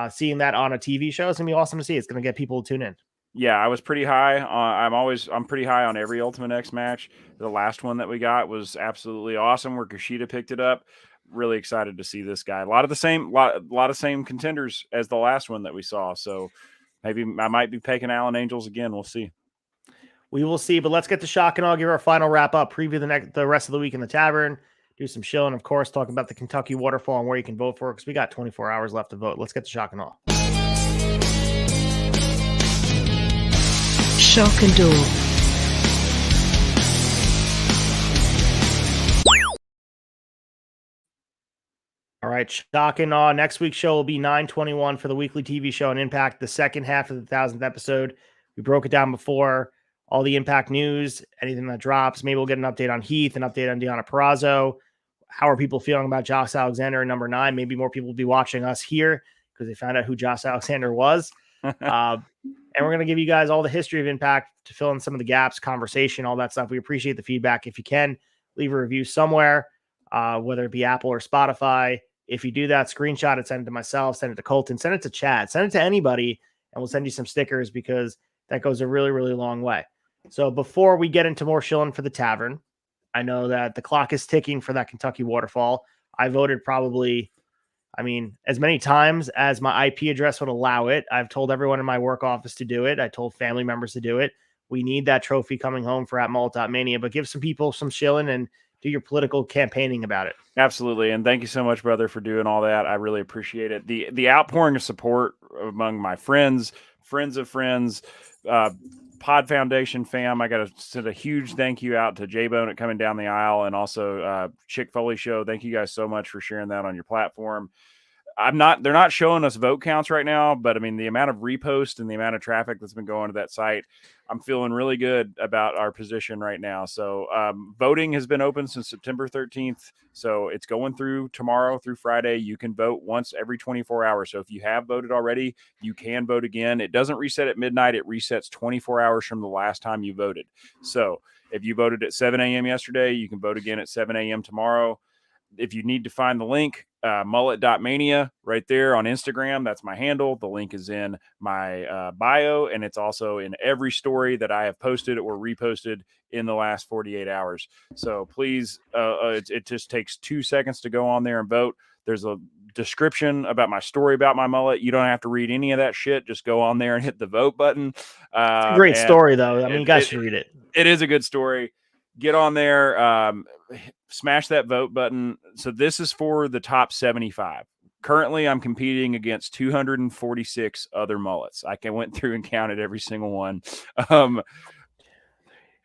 seeing that on a TV show is gonna be awesome to see. It's gonna get people to tune in. Yeah, I was pretty high. I'm pretty high on every Ultimate X match. The last one that we got was absolutely awesome, where Kushida picked it up. Really excited to see this guy. A lot of same contenders as the last one that we saw. So maybe I might be picking Allen Angels again. We'll see. We will see, but let's get to shock and awe, give our final wrap up, preview the rest of the week in the tavern, do some chilling, of course, talking about the Kentucky waterfall and where you can vote for it, because we got 24 hours left to vote. Let's get to shock and awe. Shock and awe. All right, shock and awe. Next week's show will be 9/21 for the weekly TV show on Impact, the second half of the 1000th episode. We broke it down before, all the Impact news, anything that drops. Maybe we'll get an update on Heath, an update on Deonna Purrazzo. How are people feeling about Josh Alexander in number 9? Maybe more people will be watching us here because they found out who Josh Alexander was. And we're going to give you guys all the history of Impact to fill in some of the gaps, conversation, all that stuff. We appreciate the feedback. If you can, leave a review somewhere, whether it be Apple or Spotify. If you do that, screenshot it, send it to myself, send it to Colton, send it to Chad, send it to anybody, and we'll send you some stickers because that goes a really, really long way. So before we get into more shilling for the tavern, I know that the clock is ticking for that Kentucky waterfall. I voted probably, as many times as my IP address would allow it. I've told everyone in my work office to do it. I told family members to do it. We need that trophy coming home for @Mullet.mania, but give some people some shilling and do your political campaigning about it. Absolutely. And thank you so much, brother, for doing all that. I really appreciate it. The outpouring of support among my friends of friends, Pod Foundation fam. I got to send a huge thank you out to J-Bone at Coming Down the Aisle, and also Chick Foley Show. Thank you guys so much for sharing that on your platform. They're not showing us vote counts right now, but the amount of repost and the amount of traffic that's been going to that site, I'm feeling really good about our position right now. So voting has been open since September 13th. So it's going through tomorrow through Friday. You can vote once every 24 hours. So if you have voted already, you can vote again. It doesn't reset at midnight. It resets 24 hours from the last time you voted. So if you voted at 7 a.m. yesterday, you can vote again at 7 a.m. tomorrow. If you need to find the link, mullet.mania right there on Instagram. That's my handle. The link is in my bio, and it's also in every story that I have posted or reposted in the last 48 hours. So please, it just takes 2 seconds to go on there and vote. There's a description about my story about my mullet. You don't have to read any of that shit. Just go on there and hit the vote button. It's a great story, though. You guys should read it. It is a good story. Get on there, smash that vote button. So this is for the top 75. Currently, I'm competing against 246 other mullets. I went through and counted every single one.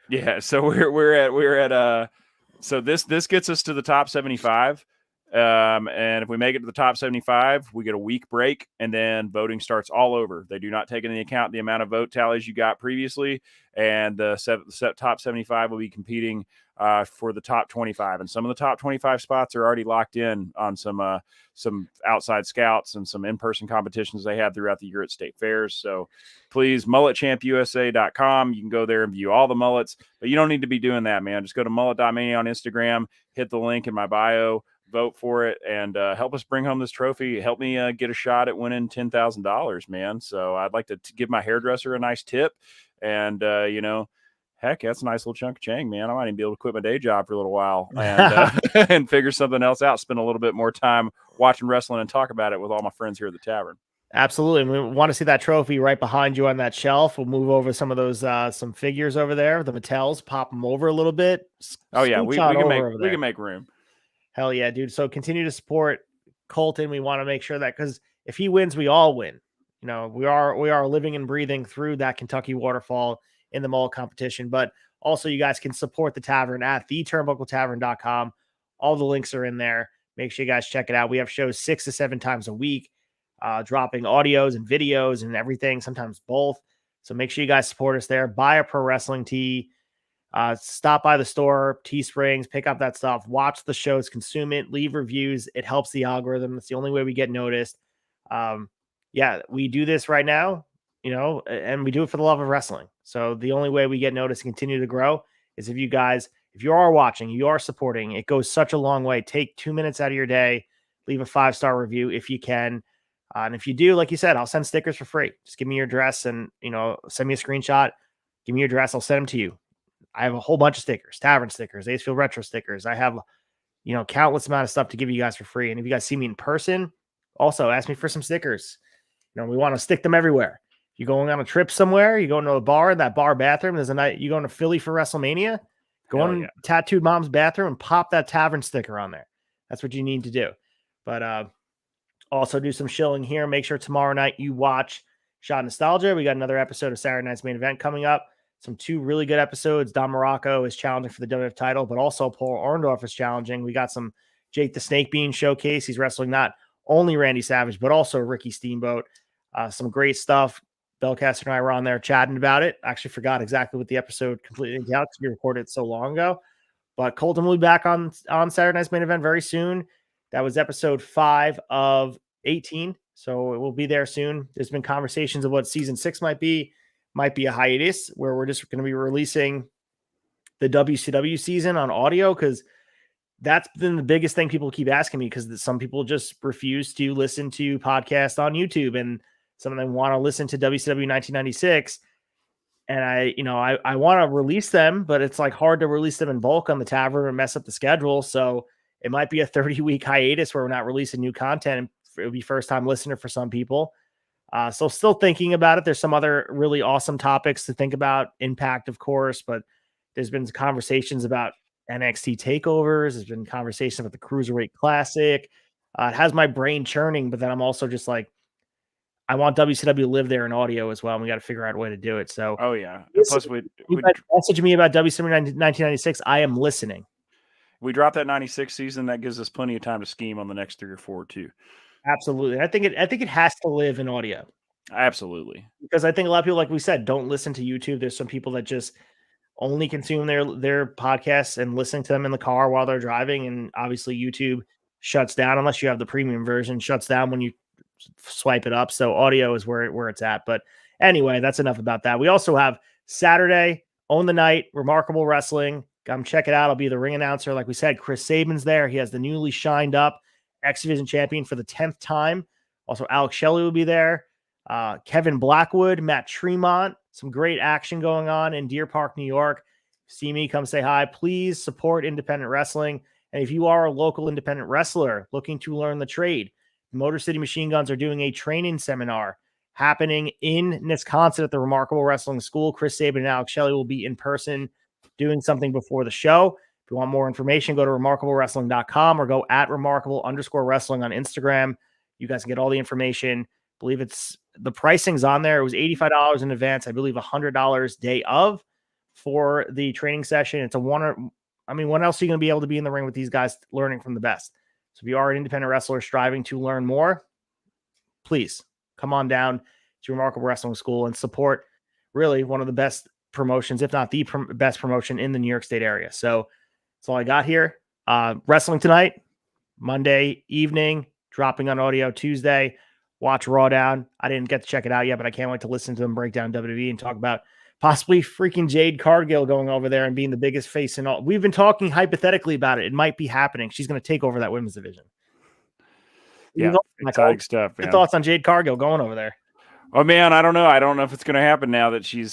Yeah, so we're at so this gets us to the top 75. And if we make it to the top 75, we get a week break, and then voting starts all over. They do not take into account the amount of vote tallies you got previously, and the top 75 will be competing for the top 25. And some of the top 25 spots are already locked in on some outside scouts and some in-person competitions they had throughout the year at state fairs. So please, mulletchampusa.com. You can go there and view all the mullets, but you don't need to be doing that, man. Just go to mullet.mania on Instagram, hit the link in my bio, vote for it, and help us bring home this trophy. Help me get a shot at winning $10,000, man. So I'd like to give my hairdresser a nice tip, and heck, that's a nice little chunk of change, man. I might even be able to quit my day job for a little while and and figure something else out. Spend a little bit more time watching wrestling and talk about it with all my friends here at the tavern. Absolutely. And we want to see that trophy right behind you on that shelf. We'll move over some of those some figures over there, the Mattels, pop them over a little bit. Oh yeah, we can make room. Hell yeah, dude. So continue to support Colton. We want to make sure that, because if he wins, we all win. We are living and breathing through that Kentucky waterfall in the mullet competition. But also, you guys can support the tavern at theturnbuckletavern.com. All the links are in there. Make sure you guys check it out. We have shows 6 to 7 times a week, dropping audios and videos and everything, sometimes both. So make sure you guys support us there. Buy a pro wrestling tee. Stop by the store, Teesprings, pick up that stuff, watch the shows, consume it, leave reviews. It helps the algorithm. It's the only way we get noticed. Yeah, we do this right now, and we do it for the love of wrestling. So the only way we get noticed and continue to grow is if you are watching, you are supporting. It goes such a long way. Take 2 minutes out of your day, leave a 5-star review if you can. And if you do, like you said, I'll send stickers for free. Just give me your address and, send me a screenshot. Give me your address. I'll send them to you. I have a whole bunch of stickers, tavern stickers, Acefield retro stickers. I have, countless amount of stuff to give you guys for free. And if you guys see me in person, also ask me for some stickers. We want to stick them everywhere. You're going on a trip somewhere, you go into a bar, in that bar bathroom, there's a night you going to Philly for WrestleMania, go Hell in yeah. Tattooed Mom's bathroom and pop that tavern sticker on there. That's what you need to do. But also do some shilling here. Make sure tomorrow night you watch Shot Nostalgia. We got another episode of Saturday Night's Main Event coming up. Some 2 really good episodes. Don Morocco is challenging for the WWF title, but also Paul Orndorff is challenging. We got some Jake the Snake Bean showcase. He's wrestling not only Randy Savage, but also Ricky Steamboat. Some great stuff. Bellcaster and I were on there chatting about it. I actually forgot exactly what the episode completely entailed because we recorded it so long ago. But Colton will be back on Saturday Night's Main Event very soon. That was episode 5 of 18. So it will be there soon. There's been conversations of what season 6 might be a hiatus where we're just going to be releasing the WCW season on audio, because that's been the biggest thing people keep asking me, because some people just refuse to listen to podcasts on YouTube, and some of them want to listen to WCW 1996. And I want to release them, but it's like hard to release them in bulk on the tavern and mess up the schedule. So it might be a 30-week hiatus where we're not releasing new content. It'll be first time listener for some people. So still thinking about it. There's some other really awesome topics to think about. Impact, of course, but there's been conversations about NXT takeovers. There's been conversations about the Cruiserweight Classic. It has my brain churning, but then I'm also just like, I want WCW to live there in audio as well. And we got to figure out a way to do it. So, Oh yeah. Plus you message me about WCW 1996. I am listening. We dropped that 96 season. That gives us plenty of time to scheme on the next 3 or 4 too. Absolutely. I think it has to live in audio. Absolutely. Because I think a lot of people, like we said, don't listen to YouTube. There's some people that just only consume their podcasts and listen to them in the car while they're driving. And obviously YouTube shuts down unless you have the premium version, shuts down when you swipe it up. So audio is where it's at. But anyway, that's enough about that. We also have Saturday, Own the Night, Remarkable Wrestling. Come check it out. I'll be the ring announcer. Like we said, Chris Sabin's there. He has the newly shined up X Division champion for the 10th time. Also, Alex Shelley will be there. Kevin Blackwood, Matt Tremont. Some great action going on in Deer Park, New York. See me, come say hi. Please support independent wrestling. And if you are a local independent wrestler looking to learn the trade, Motor City Machine Guns are doing a training seminar happening in Wisconsin at the Remarkable Wrestling School. Chris Sabin and Alex Shelley will be in person doing something before the show. If you want more information, go to remarkablewrestling.com or go at remarkable_wrestling on Instagram. You guys can get all the information. I believe it's the pricing's on there. It was $85 in advance. I believe $100 day of for the training session. It's when else are you going to be able to be in the ring with these guys learning from the best? So if you are an independent wrestler striving to learn more, please come on down to Remarkable Wrestling School and support really one of the best promotions, if not the best promotion in the New York State area. So that's all I got here. Wrestling tonight, Monday evening, dropping on audio Tuesday. Watch Raw Down. I didn't get to check it out yet, but I can't wait to listen to them break down WWE and talk about possibly freaking Jade Cargill going over there and being the biggest face in all. We've been talking hypothetically about it. It might be happening. She's going to take over that women's division. Yeah, exciting stuff, man. Your thoughts on Jade Cargill going over there? Oh man, I don't know. I don't know if it's going to happen now that she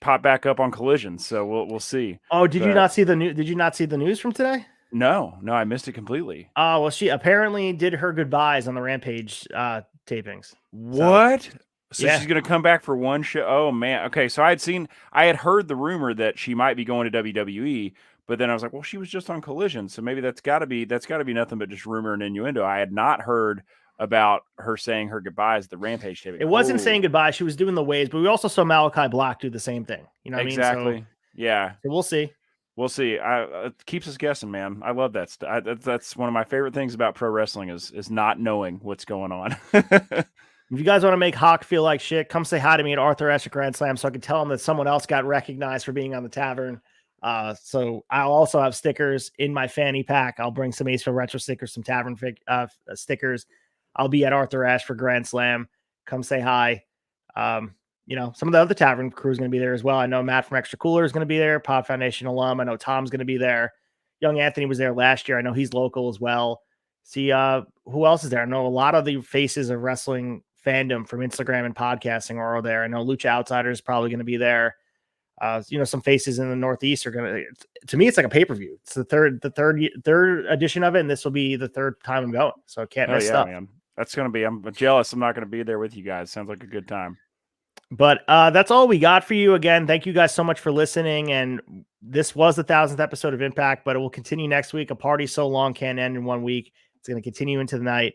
popped back up on Collision. So we'll see. Oh, did you not see the news? Did you not see the news from today? No, I missed it completely. Oh, well, she apparently did her goodbyes on the Rampage tapings. What? So yeah. She's going to come back for one show. Oh man. Okay. So I had heard the rumor that she might be going to WWE, but then I was like, well, she was just on Collision. So maybe that's gotta be nothing but just rumor and innuendo. I had not heard about her saying her goodbyes at the Rampage taping. It wasn't saying goodbye. She was doing the waves, but we also saw Malachi Black do the same thing. You know what exactly. I mean? So, yeah. So we'll see. We'll see. It keeps us guessing, man. I love that stuff. That's one of my favorite things about pro wrestling is not knowing what's going on. If you guys want to make Hawk feel like shit, come say hi to me at Arthur Ashe Grand Slam so I can tell him that someone else got recognized for being on the tavern. So I'll also have stickers in my fanny pack. I'll bring some Aceville Retro stickers, some tavern stickers. I'll be at Arthur Ashe for Grand Slam. Come say hi. Some of the other tavern crew is going to be there as well. I know Matt from Extra Cooler is going to be there. Pod Foundation alum. I know Tom's going to be there. Young Anthony was there last year. I know he's local as well. See, who else is there? I know a lot of the faces of wrestling fandom from Instagram and podcasting are all there. I know Lucha Outsider is probably going to be there. Some faces in the Northeast are going to me, it's like a pay-per-view. It's the third edition of it. And this will be the third time I'm going. So I can't miss stuff. Man. That's going to be, I'm jealous. I'm not going to be there with you guys. Sounds like a good time. But that's all we got for you. Again, thank you guys so much for listening. And this was the 1000th episode of Impact, but it will continue next week. A party so long can't end in 1 week. It's going to continue into the night,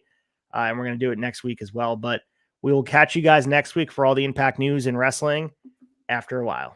and we're going to do it next week as well. But we will catch you guys next week for all the Impact news in wrestling after a while.